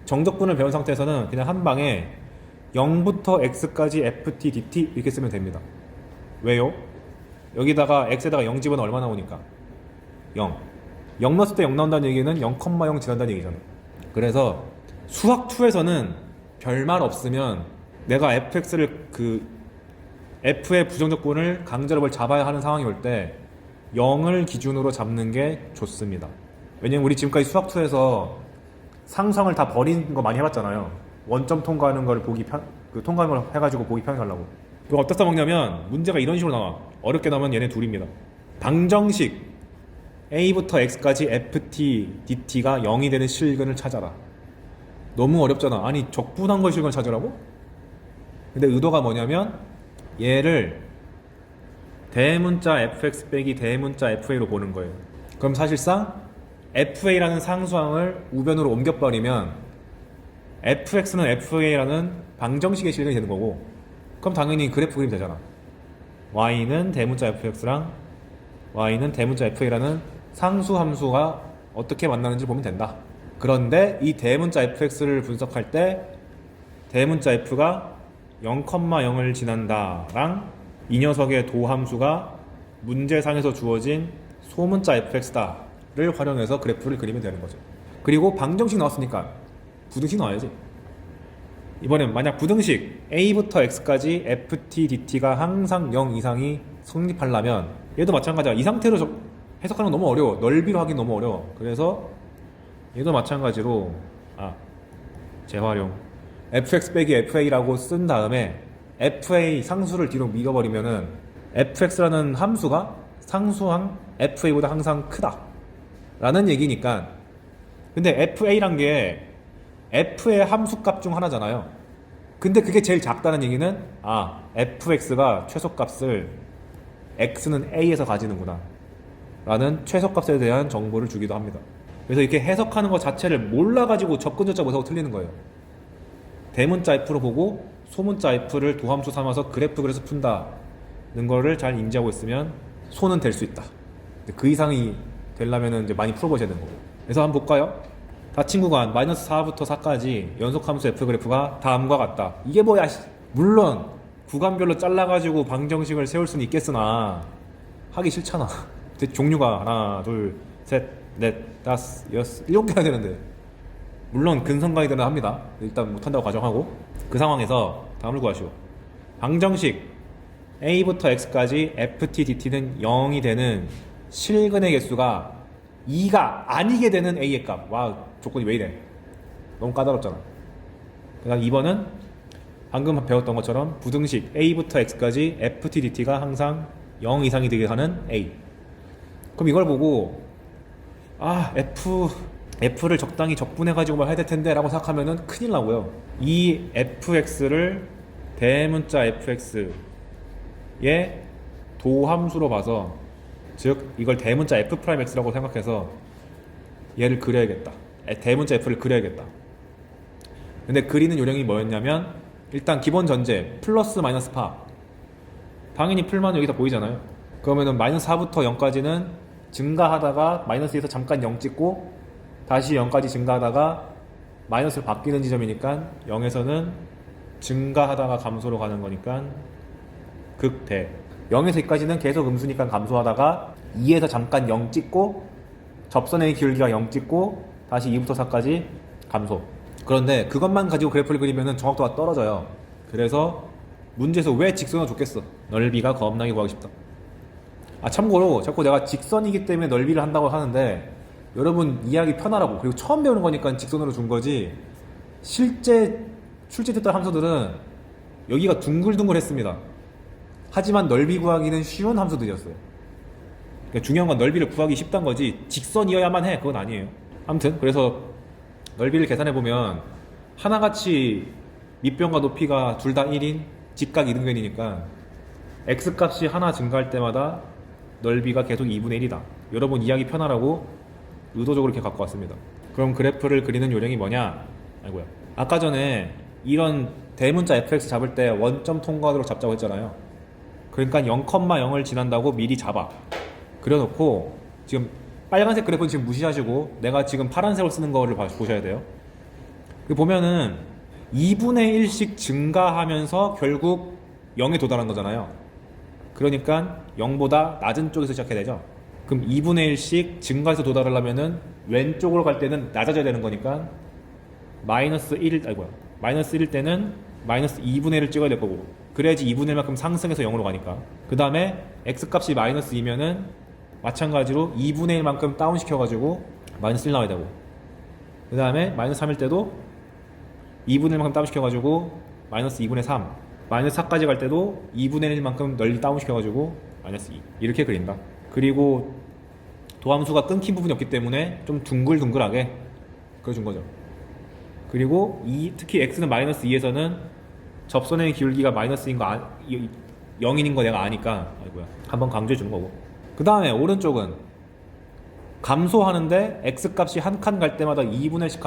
정적분을 배운 상태에서는 그냥 한 방에 0부터 x까지 ft dt 이렇게 쓰면 됩니다. 왜요? 여기다가 x에다가 0 집어넣으면 얼마 나오니까 0 넣었을 때 0 나온다는 얘기는 0,0 지난다는 얘기잖아. 그래서 수학 2에서는 별말 없으면 내가 fx를 f의 부정적분을 강제로 뭘 잡아야 하는 상황이 올 때 0을 기준으로 잡는 게 좋습니다. 왜냐면 우리 지금까지 수학 2에서 상수항을 다 버린 거 많이 해봤잖아요. 원점 통과하는 걸 통과하는 걸 해가지고 보기 편하게 하려고. 이거 어디다 써먹냐면 문제가 이런 식으로 나와. 어렵게 나오면 얘네 둘입니다. 방정식 a부터 x까지 ft dt가 0이 되는 실근을 찾아라. 너무 어렵잖아. 아니 적분한 걸 실근을 찾으라고? 근데 의도가 뭐냐면 얘를 대문자 fx 빼기 대문자 fa로 보는 거예요. 그럼 사실상 fa라는 상수항을 우변으로 옮겨버리면 fx는 fa라는 방정식의 실근이 되는 거고, 그럼 당연히 그래프 그리면 되잖아. y는 대문자 fx랑 y는 대문자 fa라는 상수 함수가 어떻게 만나는지 보면 된다. 그런데 이 대문자 fx를 분석할 때 대문자 f가 0,0을 지난다랑 이 녀석의 도함수가 문제상에서 주어진 소문자 fx다를 활용해서 그래프를 그리면 되는 거죠. 그리고 방정식 나왔으니까 부등식 나와야지. 이번엔 만약 부등식 a부터 x까지 ft dt가 항상 0 이상이 성립하려면 얘도 마찬가지야. 이 상태로 해석하는 건 너무 어려워. 넓이로 하긴 너무 어려워. 그래서 얘도 마찬가지로 재활용 fx 빼기 fa라고 쓴 다음에 fa 상수를 뒤로 밀어버리면은 fx라는 함수가 상수항 fa보다 항상 크다 라는 얘기니까. 근데 fa란 게 f의 함수값 중 하나잖아요. 근데 그게 제일 작다는 얘기는 fx가 최소값을 x는 a에서 가지는구나 라는 최소값에 대한 정보를 주기도 합니다. 그래서 이렇게 해석하는 것 자체를 몰라가지고 접근조차 못하고 틀리는 거예요. 대문자 f로 보고 소문자 f를 도함수 삼아서 그래프 그려서 푼다는 거를 잘 인지하고 있으면 소는 될 수 있다. 그 이상이 되려면 이제 많이 풀어보셔야 되는 거고. 그래서 한번 볼까요? 다친구간 -4부터 4까지 연속함수 f 그래프가 다음과 같다. 이게 뭐야? 물론 구간별로 잘라가지고 방정식을 세울 수는 있겠으나 하기 싫잖아. 종류가 하나, 둘, 셋, 넷, 다섯, 여섯, 7개 해야 되는데, 물론 근선가이드는 합니다. 일단 못한다고 가정하고, 그 상황에서 다음을 구하시오. 방정식 a부터 x까지 ft dt는 0이 되는 실근의 개수가 2가 아니게 되는 a의 값. 와, 조건이 왜 이래? 너무 까다롭잖아. 그 다음 2번은 방금 배웠던 것처럼 부등식 a부터 x까지 ft dt가 항상 0 이상이 되게 하는 a. 그럼 이걸 보고 f를 적당히 적분해가지고 말 해야 될 텐데 라고 생각하면은 큰일 나고요. 이 fx를 대문자 fx의 도함수로 봐서, 즉 이걸 대문자 f'x라고 생각해서 얘를 그려야겠다. 대문자 f를 그려야겠다. 근데 그리는 요령이 뭐였냐면, 일단 기본 전제 플러스 마이너스 파. 당연히 풀만 여기다 보이잖아요. 그러면은 -4부터 0까지는 증가하다가 마이너스에서 잠깐 0 찍고 다시 0까지 증가하다가 마이너스로 바뀌는 지점이니까 0에서는 증가하다가 감소로 가는 거니까 극대. 0에서 2까지는 계속 음수니까 감소하다가 2에서 잠깐 0 찍고 접선의 기울기가 0 찍고 다시 2부터 4까지 감소. 그런데 그것만 가지고 그래프를 그리면 정확도가 떨어져요. 그래서 문제에서 왜 직선을 줬겠어? 넓이가 겁나게 구하기 쉽다. 참고로 자꾸 내가 직선이기 때문에 넓이를 한다고 하는데, 여러분 이해하기 편하라고, 그리고 처음 배우는 거니까 직선으로 준 거지, 실제 출제됐던 함수들은 여기가 둥글둥글했습니다. 하지만 넓이 구하기는 쉬운 함수들이었어요. 그러니까 중요한 건 넓이를 구하기 쉽다는 거지 직선이어야만 해, 그건 아니에요. 아무튼 그래서 넓이를 계산해 보면 하나같이 밑변과 높이가 둘 다 1인 직각 이등변이니까 x값이 하나 증가할 때마다 넓이가 계속 2분의 1이다. 여러분 이해하기 편하라고 의도적으로 이렇게 갖고 왔습니다. 그럼 그래프를 그리는 요령이 뭐냐? 아까 전에 이런 대문자 fx 잡을 때 원점 통과하도록 잡자고 했잖아요. 그러니까 0,0을 지난다고 미리 잡아. 그려놓고, 지금 빨간색 그래프는 지금 무시하시고 내가 지금 파란색을 쓰는 거를 보셔야 돼요. 보면은 2분의 1씩 증가하면서 결국 0에 도달한 거잖아요. 그러니까 0보다 낮은 쪽에서 시작해야 되죠. 그럼 2분의 1씩 증가해서 도달하려면은 왼쪽으로 갈 때는 낮아져야 되는 거니까 마이너스 1일 때는 마이너스 2분의 1을 찍어야 될 거고, 그래야지 2분의 1만큼 상승해서 0으로 가니까. 그 다음에 x값이 마이너스 2면은 마찬가지로 2분의 1만큼 다운 시켜가지고 마이너스 1 나와야 되고, 그 다음에 마이너스 3일 때도 2분의 1만큼 다운 시켜가지고 마이너스 2분의 3, 마이너스 4까지 갈 때도 2분의 1만큼 널리 다운 시켜가지고 마이너스 2, 이렇게 그린다. 그리고 도함수가 끊긴 부분이 없기 때문에 좀 둥글둥글하게 그려준 거죠. 그리고 특히 x는 마이너스 2에서는 접선의 기울기가 마이너스인 거 0인인 거 내가 아니까 한번 강조해 주는 거고. 그 다음에 오른쪽은 감소하는데 x값이 한 칸 갈 때마다 2분의 1씩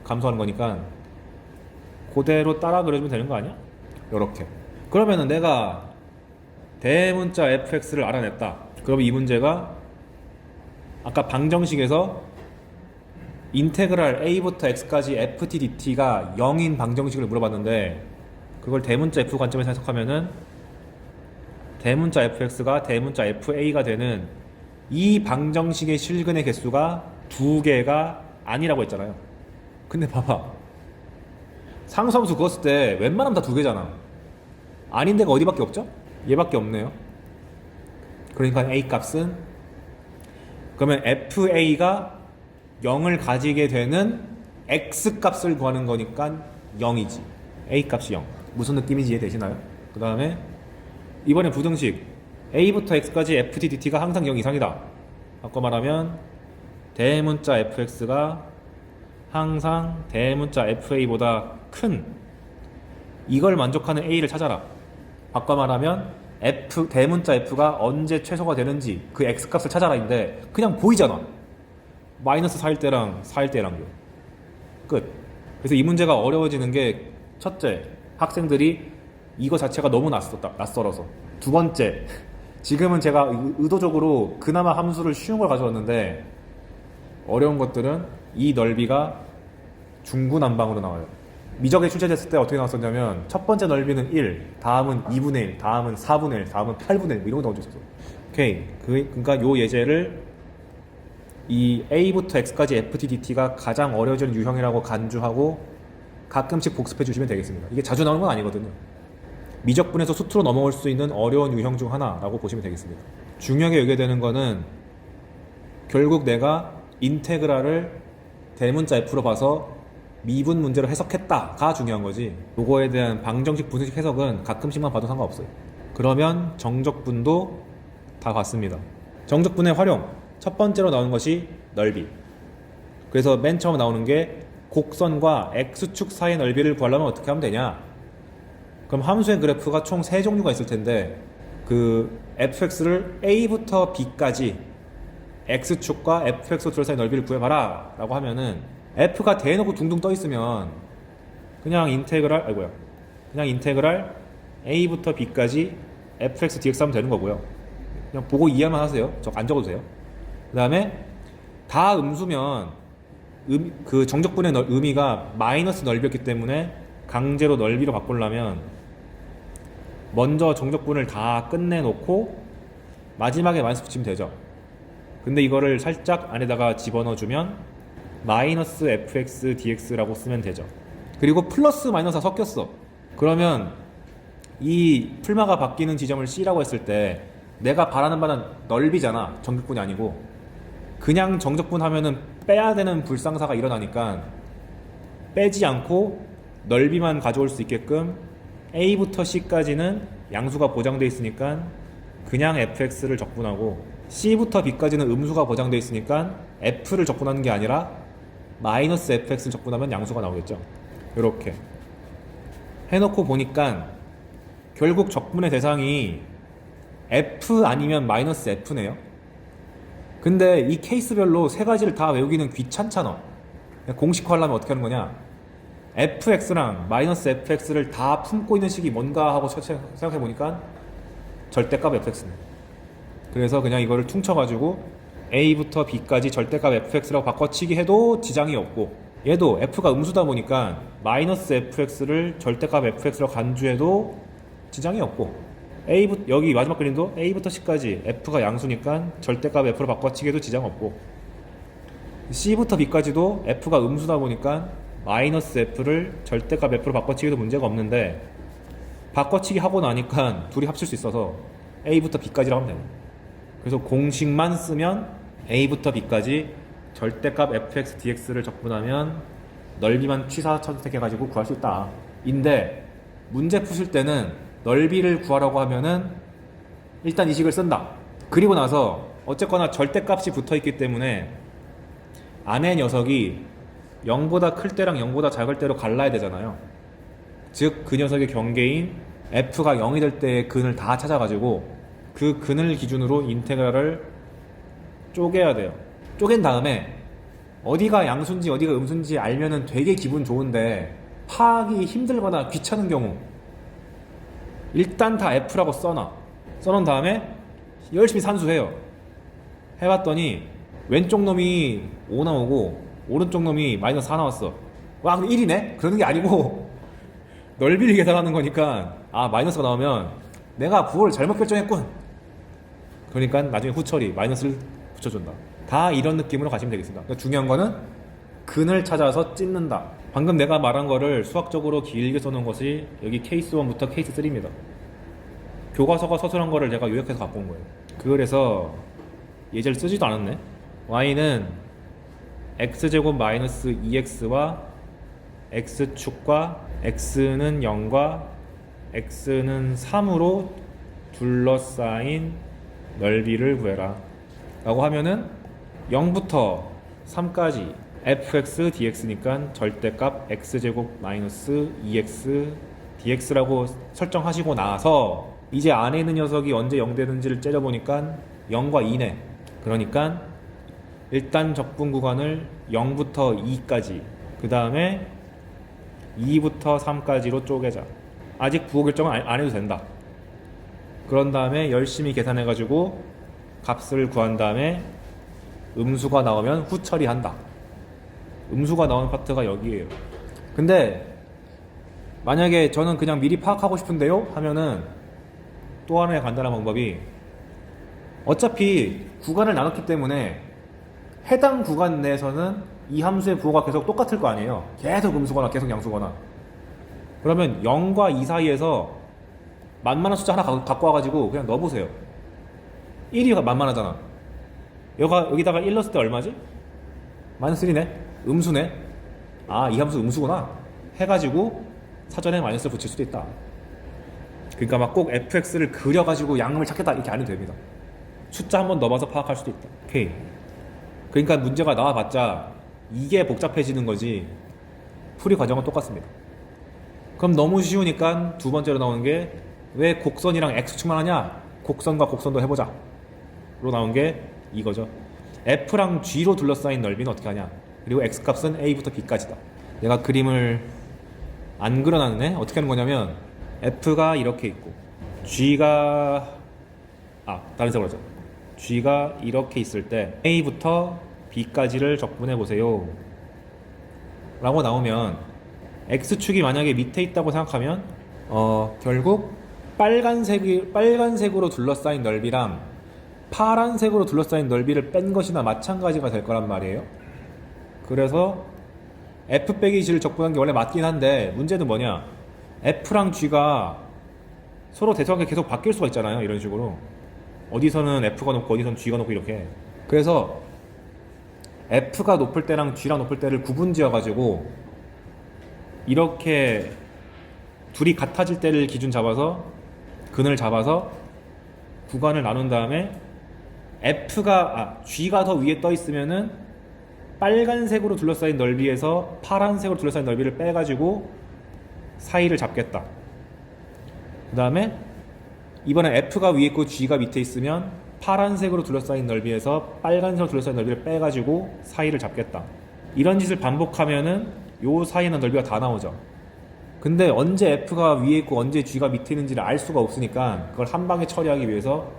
감소하는 거니까 그대로 따라 그려주면 되는 거 아니야? 요렇게. 그러면은 내가 대문자 fx를 알아냈다. 그럼 이 문제가 아까 방정식에서 인테그랄 a부터 x까지 ft dt가 0인 방정식을 물어봤는데, 그걸 대문자 f 관점에서 해석하면은 대문자 fx가 대문자 fa가 되는 이 방정식의 실근의 개수가 2개가 아니라고 했잖아요. 근데 봐봐, 상수함수 그었을 때 웬만하면 다 2개잖아. 아닌 데가 어디밖에 없죠? 얘밖에 없네요. 그러니까 a 값은, 그러면 fa가 0을 가지게 되는 x 값을 구하는 거니까 0이지. a 값이 0. 무슨 느낌인지 이해되시나요? 그 다음에 이번에 부등식 a부터 x까지 ft dt가 항상 0 이상이다. 바꿔 말하면 대문자 fx가 항상 대문자 fa보다 큰, 이걸 만족하는 a를 찾아라. 바꿔 말하면 대문자 f가 언제 최소가 되는지 그 x 값을 찾아라인데 그냥 보이잖아. 마이너스 4일 때랑 4일 때랑 끝. 그래서 이 문제가 어려워지는 게, 첫째, 학생들이 이거 자체가 너무 낯설어서. 두 번째, 지금은 제가 의도적으로 그나마 함수를 쉬운 걸 가져왔는데 어려운 것들은 이 넓이가 중구난방으로 나와요. 미적에 출제됐을 때 어떻게 나왔었냐면 첫 번째 넓이는 1, 다음은 2분의 1, 다음은 4분의 1, 다음은 8분의 1 이런 거 나온 적 있었어. 오케이. 그러니까 요 예제를 이 a부터 x까지 ft dt가 가장 어려워지는 유형이라고 간주하고 가끔씩 복습해 주시면 되겠습니다. 이게 자주 나오는 건 아니거든요. 미적분에서 수투로 넘어올 수 있는 어려운 유형 중 하나라고 보시면 되겠습니다. 중요하게 여겨야 되는 거는 결국 내가 인테그랄을 대문자 f로 봐서 미분 문제로 해석했다가 중요한 거지, 요거에 대한 방정식 분식 해석은 가끔씩만 봐도 상관없어요. 그러면 정적분도 다 봤습니다. 정적분의 활용, 첫 번째로 나오는 것이 넓이. 그래서 맨 처음 나오는 게 곡선과 x축 사이의 넓이를 구하려면 어떻게 하면 되냐. 그럼 함수의 그래프가 총 3종류가 있을 텐데 그 fx를 a부터 b까지 x축과 fx 둘 사이 넓이를 구해봐라 라고 하면은 f가 대놓고 둥둥 떠 있으면 그냥 인테그랄 a부터 b까지 fx dx 하면 되는 거고요. 그냥 보고 이해만 하세요. 안 적어도 돼요. 그 다음에 다 음수면 그 정적분의 의미가 마이너스 넓이였기 때문에 강제로 넓이로 바꾸려면 먼저 정적분을 다 끝내놓고 마지막에 마이너스 붙이면 되죠. 근데 이거를 살짝 안에다가 집어넣어주면 마이너스 fx dx라고 쓰면 되죠. 그리고 플러스 마이너스가 섞였어. 그러면 이 풀마가 바뀌는 지점을 C라고 했을 때 내가 바라는 바는 넓이잖아. 정적분이 아니고. 그냥 정적분 하면은 빼야 되는 불상사가 일어나니까 빼지 않고 넓이만 가져올 수 있게끔 A부터 C까지는 양수가 보장되어 있으니까 그냥 fx를 적분하고, C부터 B까지는 음수가 보장되어 있으니까 f를 적분하는 게 아니라 마이너스 fx를 적분하면 양수가 나오겠죠. 이렇게 해놓고 보니까 결국 적분의 대상이 f 아니면 마이너스 f네요. 근데 이 케이스별로 세 가지를 다 외우기는 귀찮잖아. 공식화하려면 어떻게 하는 거냐, fx랑 마이너스 fx를 다 품고 있는 식이 뭔가 하고 생각해보니까 절대값 fx네. 그래서 그냥 이거를 퉁쳐가지고 a부터 b까지 절대값 fx라고 바꿔치기 해도 지장이 없고, 얘도 f가 음수다 보니까 마이너스 fx를 절대값 fx로 간주해도 지장이 없고, 여기 마지막 그림도 a부터 c까지 f가 양수니까 절대값 f로 바꿔치기해도 지장 없고, c부터 b까지도 f가 음수다 보니까 마이너스 f를 절대값 f로 바꿔치기도 문제가 없는데, 바꿔치기 하고 나니까 둘이 합칠 수 있어서 a부터 b까지라고 하면 돼요. 그래서 공식만 쓰면 a부터 b까지 절대값 fx dx를 적분하면 넓이만 취사 선택해가지고 구할 수 있다. 인데 문제 푸실 때는 넓이를 구하라고 하면은 일단 이 식을 쓴다. 그리고 나서 어쨌거나 절대값이 붙어있기 때문에 안에 녀석이 0보다 클 때랑 0보다 작을 때로 갈라야 되잖아요. 즉 그 녀석의 경계인 f가 0이 될 때의 근을 다 찾아가지고 그 근을 기준으로 인테그랄을 쪼개야 돼요. 쪼갠 다음에 어디가 양수인지 어디가 음수인지 알면은 되게 기분 좋은데 파악이 힘들거나 귀찮은 경우 일단 다 f라고 써놓은 다음에 열심히 산수해요. 해봤더니 왼쪽 놈이 5 나오고 오른쪽 놈이 마이너스 4 나왔어. 와 그럼 1이네? 그러는 게 아니고 넓이를 계산하는 거니까 마이너스가 나오면 내가 부호를 잘못 결정했군. 그러니까 나중에 후처리 마이너스를 붙여준다. 다 이런 느낌으로 가시면 되겠습니다. 그러니까 중요한 거는 근을 찾아서 찢는다. 방금 내가 말한 거를 수학적으로 길게 써놓은 것이 여기 케이스 1부터 케이스 3입니다. 교과서가 서술한 거를 제가 요약해서 갖고 온 거예요. 그래서 예제를 쓰지도 않았네. y는 x제곱 마이너스 2x와 x축과 x는 0과 x는 3으로 둘러싸인 넓이를 구해라 라고 하면은 0부터 3까지 fx dx니까 절대값 x제곱 마이너스 2x dx라고 설정하시고 나서 이제 안에 있는 녀석이 언제 0 되는지를 째려보니까 0과 2네. 그러니까 일단 적분 구간을 0부터 2까지 그 다음에 2부터 3까지로 쪼개자. 아직 부호 결정은 안 해도 된다. 그런 다음에 열심히 계산해가지고 값을 구한 다음에 음수가 나오면 후처리한다. 음수가 나오는 파트가 여기에요. 근데 만약에 저는 그냥 미리 파악하고 싶은데요? 하면은 또 하나의 간단한 방법이 어차피 구간을 나눴기 때문에 해당 구간 내에서는 이 함수의 부호가 계속 똑같을 거 아니에요. 계속 음수거나 계속 양수거나. 그러면 0과 2 사이에서 만만한 숫자 하나 갖고 와가지고 그냥 넣어보세요. 1이 만만하잖아. 여기다가 1 넣었을 때 얼마지? 마이너스 1이네? 음수네? 이 함수 음수구나 해가지고 사전에 마이너스를 붙일 수도 있다. 그러니까 막 꼭 fx를 그려가지고 양을 찾겠다 이렇게 안 해도 됩니다. 숫자 한번 넣어봐서 파악할 수도 있다. 오케이. 그러니까 문제가 나와봤자 이게 복잡해지는 거지 풀이 과정은 똑같습니다. 그럼 너무 쉬우니까 두 번째로 나오는 게 왜 곡선이랑 x축만 하냐? 곡선과 곡선도 해보자 로 나온 게 이거죠. f랑 g로 둘러싸인 넓이는 어떻게 하냐? 그리고 x값은 a부터 b까지다. 내가 그림을 안 그려놨네? 어떻게 하는 거냐면 f가 이렇게 있고 g가 다른 색으로 하자. g가 이렇게 있을 때 a부터 b까지를 적분해 보세요 라고 나오면 x축이 만약에 밑에 있다고 생각하면 결국 빨간색으로 둘러싸인 넓이랑 파란색으로 둘러싸인 넓이를 뺀 것이나 마찬가지가 될 거란 말이에요. 그래서 f 빼기 g를 적분한 게 원래 맞긴 한데 문제는 뭐냐? f랑 g가 서로 대소하게 계속 바뀔 수가 있잖아요. 이런 식으로 어디서는 f가 높고 어디서는 g가 높고 이렇게. 그래서 f가 높을 때랑 g랑 높을 때를 구분 지어가지고 이렇게 둘이 같아질 때를 기준 잡아서 근을 잡아서 구간을 나눈 다음에 g가 더 위에 떠 있으면은 빨간색으로 둘러싸인 넓이에서 파란색으로 둘러싸인 넓이를 빼가지고 사이를 잡겠다. 그 다음에 이번엔 f가 위에 있고 g가 밑에 있으면 파란색으로 둘러싸인 넓이에서 빨간색으로 둘러싸인 넓이를 빼가지고 사이를 잡겠다. 이런 짓을 반복하면은 요 사이는 넓이가 다 나오죠. 근데 언제 f가 위에 있고 언제 g가 밑에 있는지를 알 수가 없으니까 그걸 한 방에 처리하기 위해서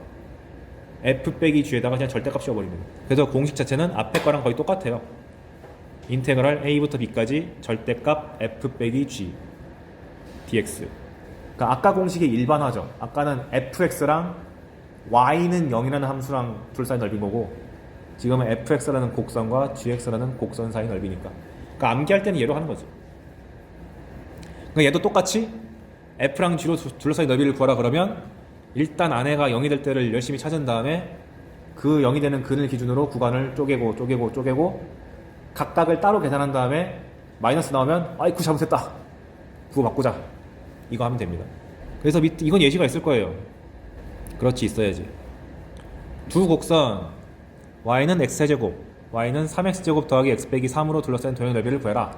f 빼기 g에다가 그냥 절대값 씌워버립니다. 그래서 공식 자체는 앞에 거랑 거의 똑같아요. 인테그랄 a부터 b까지 절대값 f 빼기 g dx. 그러니까 아까 공식의 일반화죠. 아까는 fx랑 y는 0이라는 함수랑 둘 사이 넓이 보고, 지금은 fx라는 곡선과 gx라는 곡선 사이 넓이니까. 그러니까 암기할 때는 얘로 하는 거지. 그러니까 얘도 똑같이 f랑 g로 둘러싸인 넓이를 구하라 그러면 일단 안에가 0이 될 때를 열심히 찾은 다음에 그 0이 되는 근을 기준으로 구간을 쪼개고 각각을 따로 계산한 다음에 마이너스 나오면 아이쿠 잘못했다, 그거 바꾸자, 이거 하면 됩니다. 그래서 이건 예시가 있을 거예요. 그렇지, 있어야지. 두 곡선 y는 x제곱, y는 3x제곱 더하기 x 빼기 3으로 둘러싼 도형의 넓이를 구해라.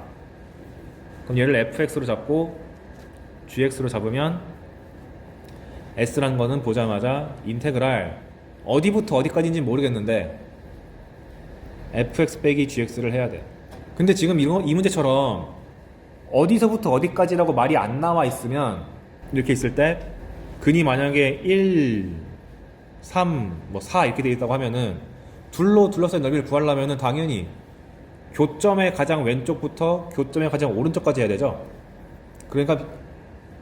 그럼 얘를 fx로 잡고 gx로 잡으면 s라는 거는 보자마자 인테그랄 어디부터 어디까지인지 모르겠는데 fx 빼기 gx를 해야 돼. 근데 지금 이 문제처럼 어디서부터 어디까지라고 말이 안 나와 있으면, 이렇게 있을 때 근이 만약에 1, 3, 4 이렇게 돼 있다고 하면은 둘러싼 넓이를 구하려면은 당연히 교점의 가장 왼쪽부터 교점의 가장 오른쪽까지 해야 되죠. 그러니까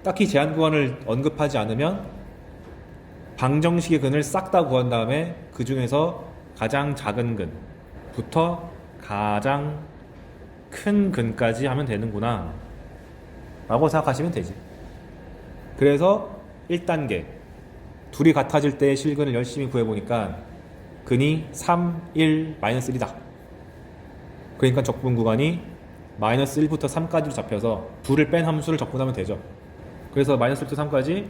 딱히 제한 구간을 언급하지 않으면 방정식의 근을 싹 다 구한 다음에 그 중에서 가장 작은 근부터 가장 큰 근까지 하면 되는구나 라고 생각하시면 되지. 그래서 1단계 둘이 같아질 때의 실근을 열심히 구해보니까 근이 3, 1, 마이너스 1이다. 그러니까 적분 구간이 마이너스 1부터 3까지로 잡혀서 둘을 뺀 함수를 적분하면 되죠. 그래서 마이너스 1부터 3까지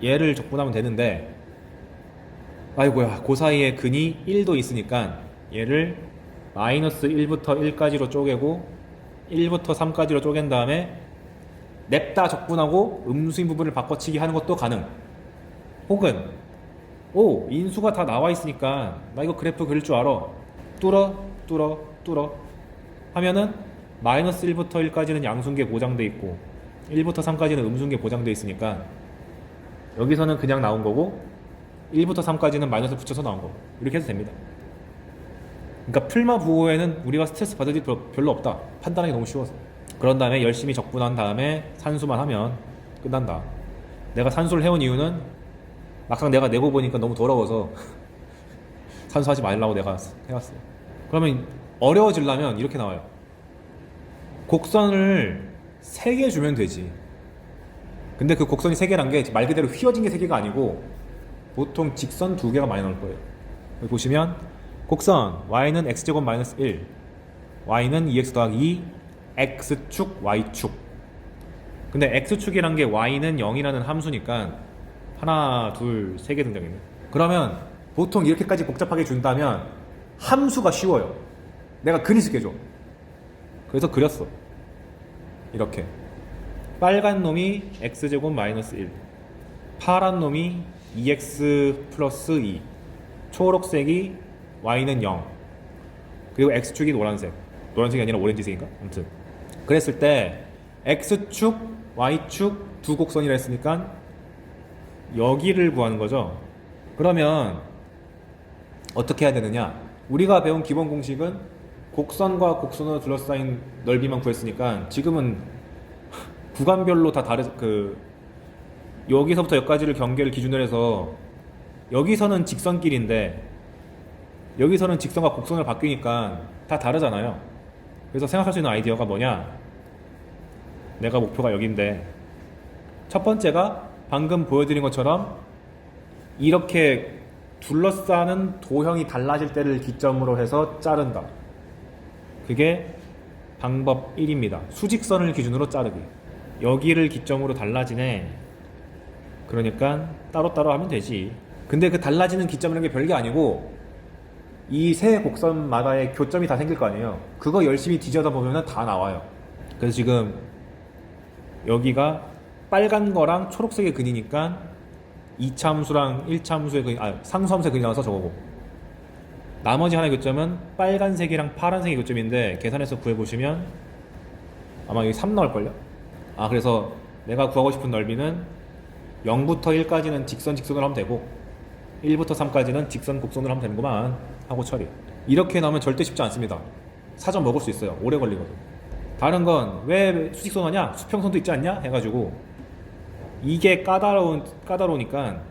얘를 적분하면 되는데, 아이고야, 그 사이에 근이 1도 있으니까 얘를 마이너스 1부터 1까지로 쪼개고 1부터 3까지로 쪼갠 다음에 냅다 적분하고 음수인 부분을 바꿔치기 하는 것도 가능. 혹은 인수가 다 나와 있으니까 나 이거 그래프 그릴 줄 알아, 뚫어 하면은 마이너스 1부터 1까지는 양수인계 보장돼 있고 1부터 3까지는 음수인계 보장돼 있으니까 여기서는 그냥 나온 거고 1부터 3까지는 마이너스 붙여서 나온 거고, 이렇게 해도 됩니다. 그러니까 풀마 부호에는 우리가 스트레스 받을 일 별로 없다. 판단하기 너무 쉬워서. 그런 다음에 열심히 적분한 다음에 산수만 하면 끝난다. 내가 산수를 해온 이유는 막상 내가 내고 보니까 너무 더러워서 산수하지 말라고 내가 해왔어요. 그러면 어려워지려면 이렇게 나와요. 곡선을 3개 주면 되지. 근데 그 곡선이 3개란 게 말 그대로 휘어진 게 3개가 아니고 보통 직선 2개가 많이 나올 거예요. 여기 보시면 곡선 y는 x제곱 마이너스 1, y는 2x 더하기 2, x축, y축. 근데 x축이란 게 y는 0이라는 함수니까 하나, 둘, 3개 등장했네. 그러면 보통 이렇게까지 복잡하게 준다면 함수가 쉬워요. 내가 그리 쉽게 줘. 그래서 그렸어. 이렇게 빨간 놈이 x제곱 마이너스 1, 파란 놈이 2x 플러스 2, 초록색이 y는 0, 그리고 x축이 노란색이 아니라 오렌지색인가? 아무튼 그랬을 때 x축, y축 두 곡선이라 했으니까 여기를 구하는 거죠. 그러면 어떻게 해야 되느냐? 우리가 배운 기본 공식은 곡선과 곡선으로 둘러싸인 넓이만 구했으니까 지금은 구간별로 다 여기서부터 여기까지를 경계를 기준으로 해서 여기서는 직선길인데 여기서는 직선과 곡선을 바뀌니까 다 다르잖아요. 그래서 생각할 수 있는 아이디어가 뭐냐? 내가 목표가 여기인데 첫 번째가 방금 보여드린 것처럼 이렇게 둘러싸는 도형이 달라질 때를 기점으로 해서 자른다. 그게 방법 1입니다. 수직선을 기준으로 자르기. 여기를 기점으로 달라지네. 그러니까 따로따로 하면 되지. 근데 그 달라지는 기점이라는 게 별게 아니고 이 세 곡선마다의 교점이 다 생길 거 아니에요. 그거 열심히 뒤져다 보면 다 나와요. 그래서 지금 여기가 빨간 거랑 초록색의 근이니까 2차 함수랑 1차 함수의 근이, 상수 함수의 근이 나와서 저거고, 나머지 하나의 교점은 빨간색이랑 파란색의 교점인데 계산해서 구해보시면 아마 여기 3 나올걸요? 그래서 내가 구하고 싶은 넓이는 0부터 1까지는 직선으로 하면 되고 1부터 3까지는 직선 곡선으로 하면 되는구만 하고 처리. 이렇게 나오면 절대 쉽지 않습니다. 사전 먹을 수 있어요. 오래 걸리거든. 다른 건 왜 수직선 하냐? 수평선도 있지 않냐? 해가지고 이게 까다로우니까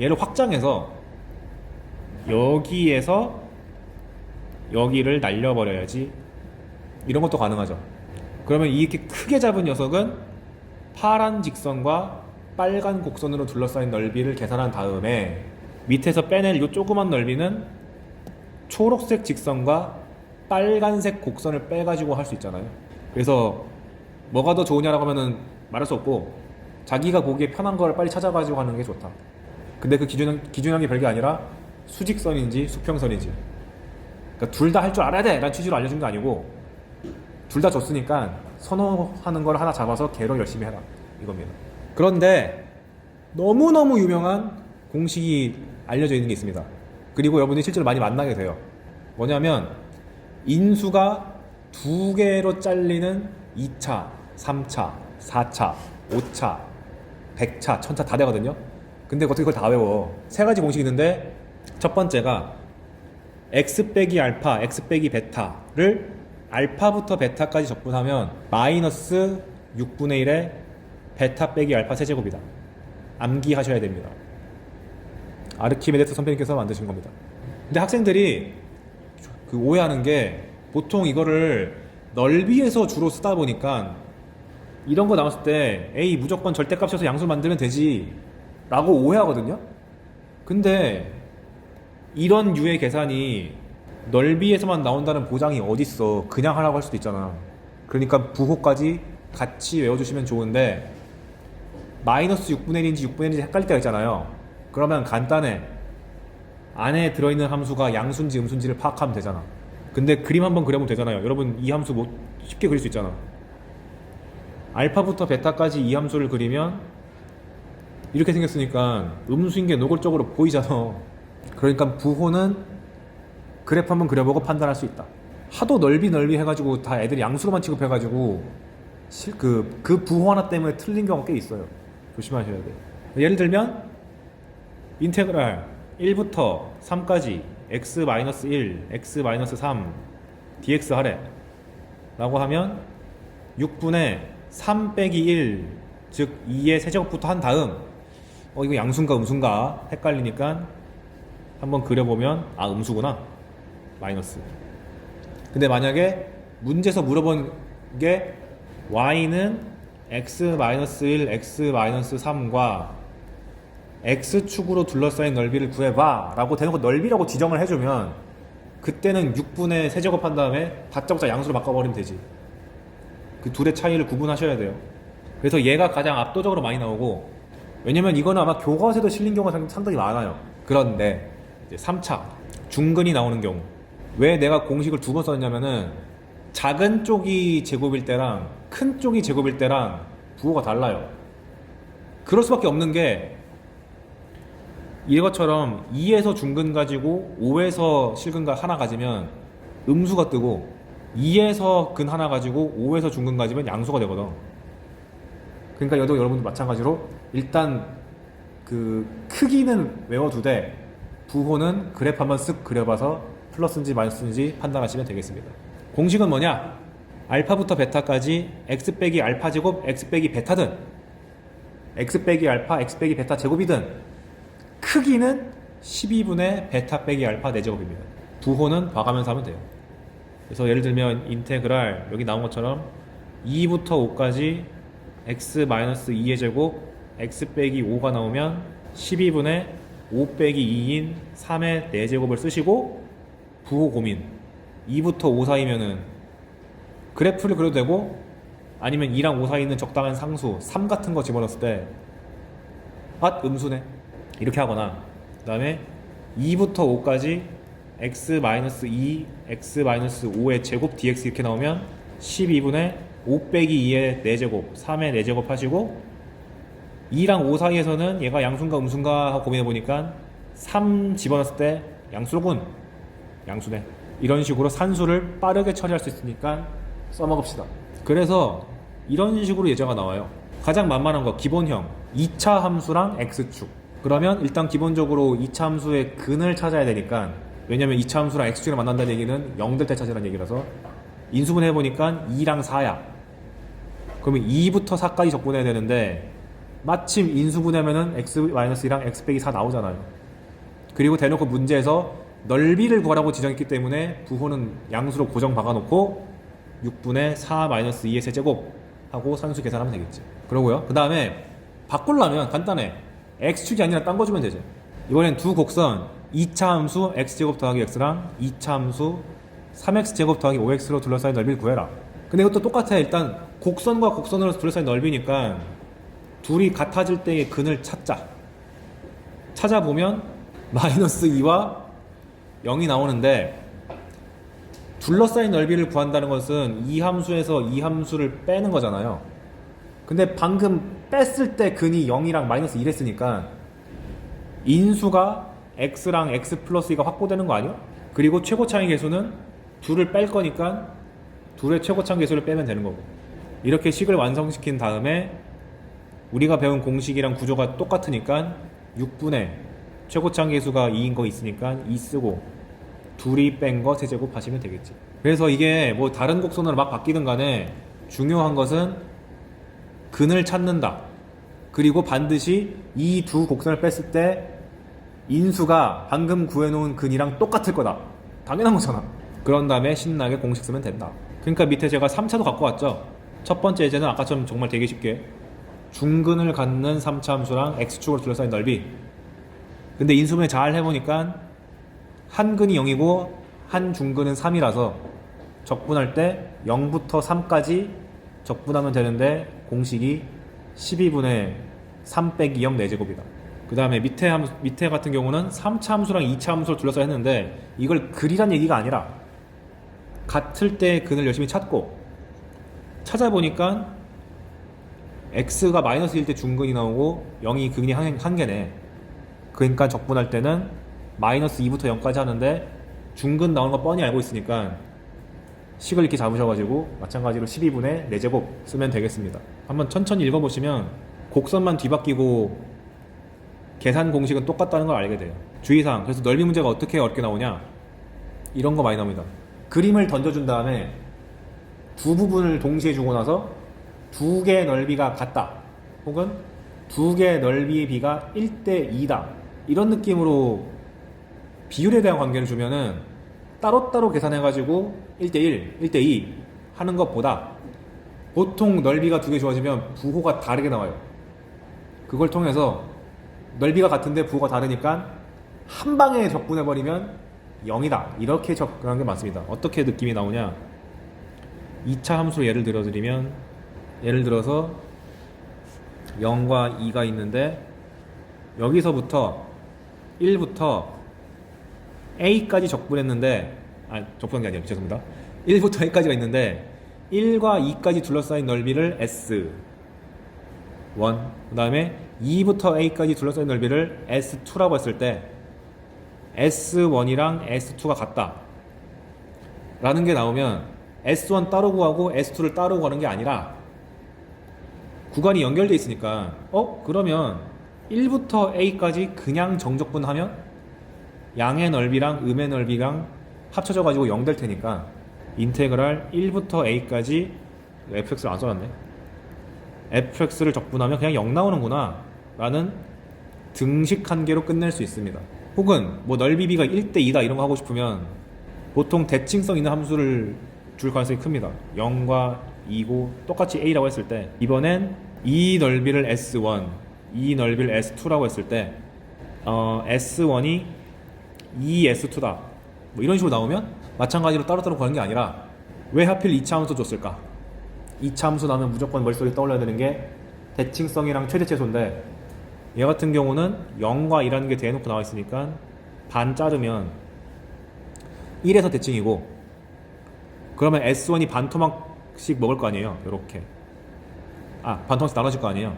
얘를 확장해서 여기에서 여기를 날려버려야지. 이런 것도 가능하죠. 그러면 이렇게 크게 잡은 녀석은 파란 직선과 빨간 곡선으로 둘러싸인 넓이를 계산한 다음에 밑에서 빼낼 이 조그만 넓이는 초록색 직선과 빨간색 곡선을 빼가지고 할 수 있잖아요. 그래서 뭐가 더 좋으냐라고 하면은 말할 수 없고 자기가 보기에 편한 걸 빨리 찾아가지고 하는 게 좋다. 근데 그 기준한 게 별게 아니라 수직선인지 수평선인지, 그러니까 둘 다 할 줄 알아야 돼 라는 취지로 알려준 게 아니고 둘 다 줬으니까 선호하는 걸 하나 잡아서 걔로 열심히 해라 이겁니다. 그런데 너무너무 유명한 공식이 알려져 있는 게 있습니다. 그리고 여러분이 실제로 많이 만나게 돼요. 뭐냐면 인수가 두 개로 잘리는 2차, 3차, 4차, 5차, 100차, 1000차 다 되거든요. 근데 어떻게 그걸 다 외워? 세 가지 공식이 있는데 첫 번째가 x 빼기 알파, x 빼기 베타를 알파부터 베타까지 적분하면 마이너스 6분의 1의 베타 빼기 알파 세제곱이다. 암기하셔야 됩니다. 아르키메데스 선배님께서 만드신 겁니다. 근데 학생들이 그 오해하는 게 보통 이거를 넓이에서 주로 쓰다 보니까 이런 거 나왔을 때 에이 무조건 절대값이어서 양수를 만들면 되지 라고 오해하거든요. 근데 이런 유의 계산이 넓이에서만 나온다는 보장이 어딨어. 그냥 하라고 할 수도 있잖아. 그러니까 부호까지 같이 외워주시면 좋은데 마이너스 6분의 1인지 6분의 1인지 헷갈릴 때가 있잖아요. 그러면 간단해. 안에 들어있는 함수가 양수인지 음수인지를 파악하면 되잖아. 근데 그림 한번 그려보면 되잖아요. 여러분 이 함수 뭐 쉽게 그릴 수 있잖아. 알파부터 베타까지 이 함수를 그리면 이렇게 생겼으니까 음수인 게 노골적으로 보이잖아. 그러니까 부호는 그래프 한번 그려보고 판단할 수 있다. 하도 넓이 해가지고 다 애들이 양수로만 취급해가지고 그 부호 하나 때문에 틀린 경우가 꽤 있어요. 조심하셔야 돼요. 예를 들면 인테그랄 1부터 3까지 x-1, x-3 dx 하래 라고 하면 6분의 3 빼기 1, 즉 2의 세제곱부터 한 다음 이거 양수인가 음수인가 헷갈리니까 한번 그려보면 아 음수구나 마이너스. 근데 만약에 문제에서 물어본 게 y는 x-1, x-3과 x축으로 둘러싸인 넓이를 구해봐 라고 대놓고 넓이라고 지정을 해주면 그때는 6분의 세제곱 한 다음에 다짜고짜 양수로 바꿔버리면 되지. 그 둘의 차이를 구분하셔야 돼요. 그래서 얘가 가장 압도적으로 많이 나오고, 왜냐면 이거는 아마 교과서에도 실린 경우가 상당히 많아요. 그런데 이제 3차 중근이 나오는 경우, 왜 내가 공식을 두 번 썼냐면은 작은 쪽이 제곱일 때랑 큰 쪽이 제곱일 때랑 부호가 달라요. 그럴 수밖에 없는 게 이것처럼 2에서 중근 가지고 5에서 실근 하나 가지면 음수가 뜨고 2에서 근 하나 가지고 5에서 중근 가지면 양수가 되거든. 그러니까 여러분도 마찬가지로 일단 그 크기는 외워두되 부호는 그래프 한번 쓱 그려봐서 플러스인지 마이너스인지 판단하시면 되겠습니다. 공식은 뭐냐? 알파부터 베타까지 x 빼기 알파 제곱 x 빼기 베타든 x 빼기 알파 x 빼기 베타 제곱이든 크기는 12분의 베타 빼기 알파 4제곱입니다. 부호는 봐가면서 하면 돼요. 그래서 예를 들면 인테그랄 여기 나온 것처럼 2부터 5까지 x-2의 제곱 x 빼기 5가 나오면 12분의 5 빼기 2인 3의 4제곱을 쓰시고 부호 고민 2부터 5 사이면은 그래프를 그려도 되고 아니면 2랑 5 사이에 있는 적당한 상수 3 같은 거 집어넣었을 때 음수네 이렇게 하거나, 그 다음에 2부터 5까지 x-2, x-5의 제곱 dx 이렇게 나오면 12분의 5 빼기 2의 4제곱 3의 4제곱 하시고 2랑 5 사이에서는 얘가 양수인가 음수인가 하고 고민해보니까 3 집어넣었을 때 양수로군 양수네. 이런 식으로 산수를 빠르게 처리할 수 있으니까 써먹읍시다. 그래서 이런 식으로 예제가 나와요. 가장 만만한 거 기본형 2차 함수랑 x축. 그러면 일단 기본적으로 2차 함수의 근을 찾아야 되니까 왜냐면 2차 함수랑 x축이랑 만난다는 얘기는 0될 때 찾으라는 얘기라서 인수분해 해보니까 2랑 4야. 그러면 2부터 4까지 적분해야 되는데 마침 인수분해하면은 x-2랑 x 빼기 4 나오잖아요. 그리고 대놓고 문제에서 넓이를 구하라고 지정했기 때문에 부호는 양수로 고정 박아놓고 6분의 4-2의 세제곱 하고 산수 계산하면 되겠지. 그러고요. 그 다음에 바꾸려면 간단해. x축이 아니라 딴 거 주면 되죠. 이번엔 두 곡선 2차 함수 x제곱 더하기 x랑 2차 함수 3x제곱 더하기 5x로 둘러싸인 넓이를 구해라. 근데 이것도 똑같아. 일단 곡선과 곡선으로 둘러싸인 넓이니까 둘이 같아질 때의 근을 찾아보면 마이너스 2와 0이 나오는데 둘러싸인 넓이를 구한다는 것은 이 함수에서 이 함수를 빼는 거잖아요. 근데 방금 뺐을 때 근이 0이랑 마이너스 1 했으니까 인수가 x랑 x 플러스 2가 확보되는 거 아니야? 그리고 최고차의 계수는 둘을 뺄 거니까 둘의 최고차의 계수를 빼면 되는 거고. 이렇게 식을 완성시킨 다음에 우리가 배운 공식이랑 구조가 똑같으니까 6분의 최고차의 계수가 2인 거 있으니까 2 쓰고 둘이 뺀 거 세제곱 하시면 되겠지. 그래서 이게 뭐 다른 곡선으로 막 바뀌든 간에 중요한 것은 근을 찾는다. 그리고 반드시 이 두 곡선을 뺐을 때 인수가 방금 구해놓은 근이랑 똑같을 거다. 당연한 거잖아. 그런 다음에 신나게 공식 쓰면 된다. 그러니까 밑에 제가 3차도 갖고 왔죠. 첫 번째 예제는 아까처럼 정말 되게 쉽게 중근을 갖는 3차 함수랑 x축으로 둘러싸인 넓이. 근데 인수분해 잘 해보니까 한 근이 0이고 한 중근은 3이라서 적분할 때 0부터 3까지 적분하면 되는데 공식이 12분의 3 빼기 0 4제곱이다. 그 다음에 밑에 같은 경우는 3차 함수랑 2차 함수를 둘러싸 했는데 이걸 그리란 얘기가 아니라 같을 때 근을 열심히 찾아보니까 x가 마이너스 1 때 중근이 나오고 0이 근이 한 개네. 그러니까 적분할 때는 마이너스 2부터 0까지 하는데 중근 나오는 거 뻔히 알고 있으니까 식을 이렇게 잡으셔가지고 마찬가지로 12분의 4제곱 쓰면 되겠습니다. 한번 천천히 읽어보시면 곡선만 뒤바뀌고 계산 공식은 똑같다는 걸 알게 돼요. 주의사항. 그래서 넓이 문제가 어떻게 어렵게 나오냐, 이런 거 많이 나옵니다. 그림을 던져준 다음에 두 부분을 동시에 주고 나서 두 개의 넓이가 같다, 혹은 두 개의 넓이의 비가 1대 2다, 이런 느낌으로 비율에 대한 관계를 주면은 따로따로 계산해가지고 1대1, 1대2 하는 것보다 보통 넓이가 두 개 주어지면 부호가 다르게 나와요. 그걸 통해서 넓이가 같은데 부호가 다르니까 한 방에 적분해버리면 0이다, 이렇게 접근하는 게 맞습니다. 어떻게 느낌이 나오냐, 2차 함수로 예를 들어드리면, 예를 들어서 0과 2가 있는데 여기서부터 1부터 a까지 적분했는데, 적분한 게 아니라 죄송합니다. 1부터 a까지가 있는데 1과 2까지 둘러싸인 넓이를 S1, 그 다음에 2부터 a까지 둘러싸인 넓이를 S2라고 했을 때 S1이랑 S2가 같다 라는 게 나오면 S1 따로 구하고 S2를 따로 구하는 게 아니라 구간이 연결되어 있으니까 그러면 1부터 a까지 그냥 정적분하면 양의 넓이랑 음의 넓이랑 합쳐져 가지고 0 될 테니까 인테그랄 1부터 a까지, fx를 안 써놨네, fx를 적분하면 그냥 0 나오는구나 라는 등식 한 개로 끝낼 수 있습니다. 혹은 뭐 넓이 비가 1대 2다 이런 거 하고 싶으면 보통 대칭성 있는 함수를 줄 가능성이 큽니다. 0과 2고 똑같이 a라고 했을 때 이번엔 이 넓이를 S1, 이 넓이를 S2라고 했을 때 S1이 2S2다 뭐 이런 식으로 나오면 마찬가지로 따로따로 구하는 게 아니라 왜 하필 2차 함수 줬을까? 2차 함수 나오면 무조건 머릿속에 떠올려야 되는 게 대칭성이랑 최대체소인데, 얘 같은 경우는 0과 2라는 게 대놓고 나와 있으니까 반 자르면 1에서 대칭이고, 그러면 S1이 반 토막씩 먹을 거 아니에요. 요렇게 반 토막씩 나눠질 거 아니에요.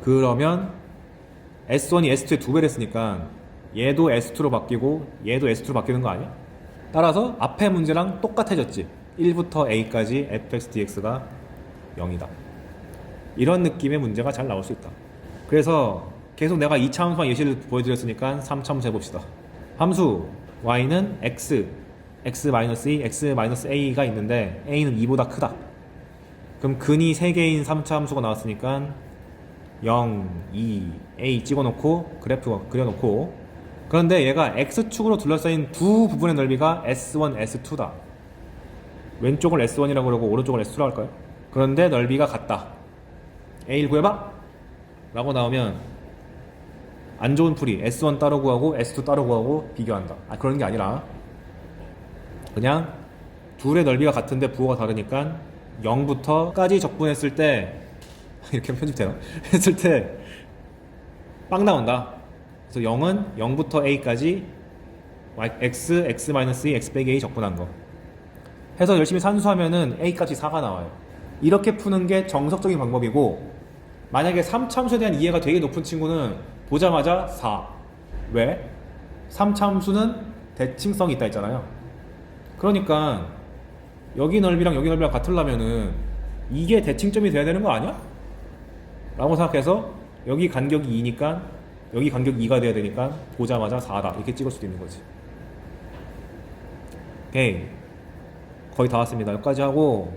그러면 S1이 S2의 2배를 했으니까 얘도 S2로 바뀌고 얘도 S2로 바뀌는 거 아니야? 따라서 앞에 문제랑 똑같아졌지. 1부터 a까지 fx dx가 0이다. 이런 느낌의 문제가 잘 나올 수 있다. 그래서 계속 내가 2차 함수만 예시를 보여드렸으니까 3차 함수 해봅시다. 함수 y는 x, x-2, x-a가 있는데 a는 2보다 크다. 그럼 근이 3개인 3차 함수가 나왔으니까 0, 2, a 찍어놓고 그래프 그려놓고, 그런데 얘가 x축으로 둘러싸인 두 부분의 넓이가 s1, s2다. 왼쪽을 s1이라고 그러고 오른쪽을 s2라고 할까요? 그런데 넓이가 같다. a를 구해봐! 라고 나오면 안 좋은 풀이 s1 따로 구하고 s2 따로 구하고 비교한다. 그런 게 아니라 그냥 둘의 넓이가 같은데 부호가 다르니까 0부터까지 적분했을 때 이렇게 편집되나? 했을 때 빵 나온다. 그래서 0은 0부터 a까지 x, x-2, x 빼기 a 적분한 거 해서 열심히 산수하면은 a 값이 4가 나와요. 이렇게 푸는 게 정석적인 방법이고, 만약에 3참수에 대한 이해가 되게 높은 친구는 보자마자 4. 왜? 3참수는 대칭성이 있다 했잖아요. 그러니까 여기 넓이랑 여기 넓이랑 같으려면은 이게 대칭점이 돼야 되는 거 아니야? 라고 생각해서 여기 간격이 2니까 여기 간격이 2가 돼야 되니까 보자마자 4다 이렇게 찍을 수도 있는 거지. 오케이, 거의 다 왔습니다. 여기까지 하고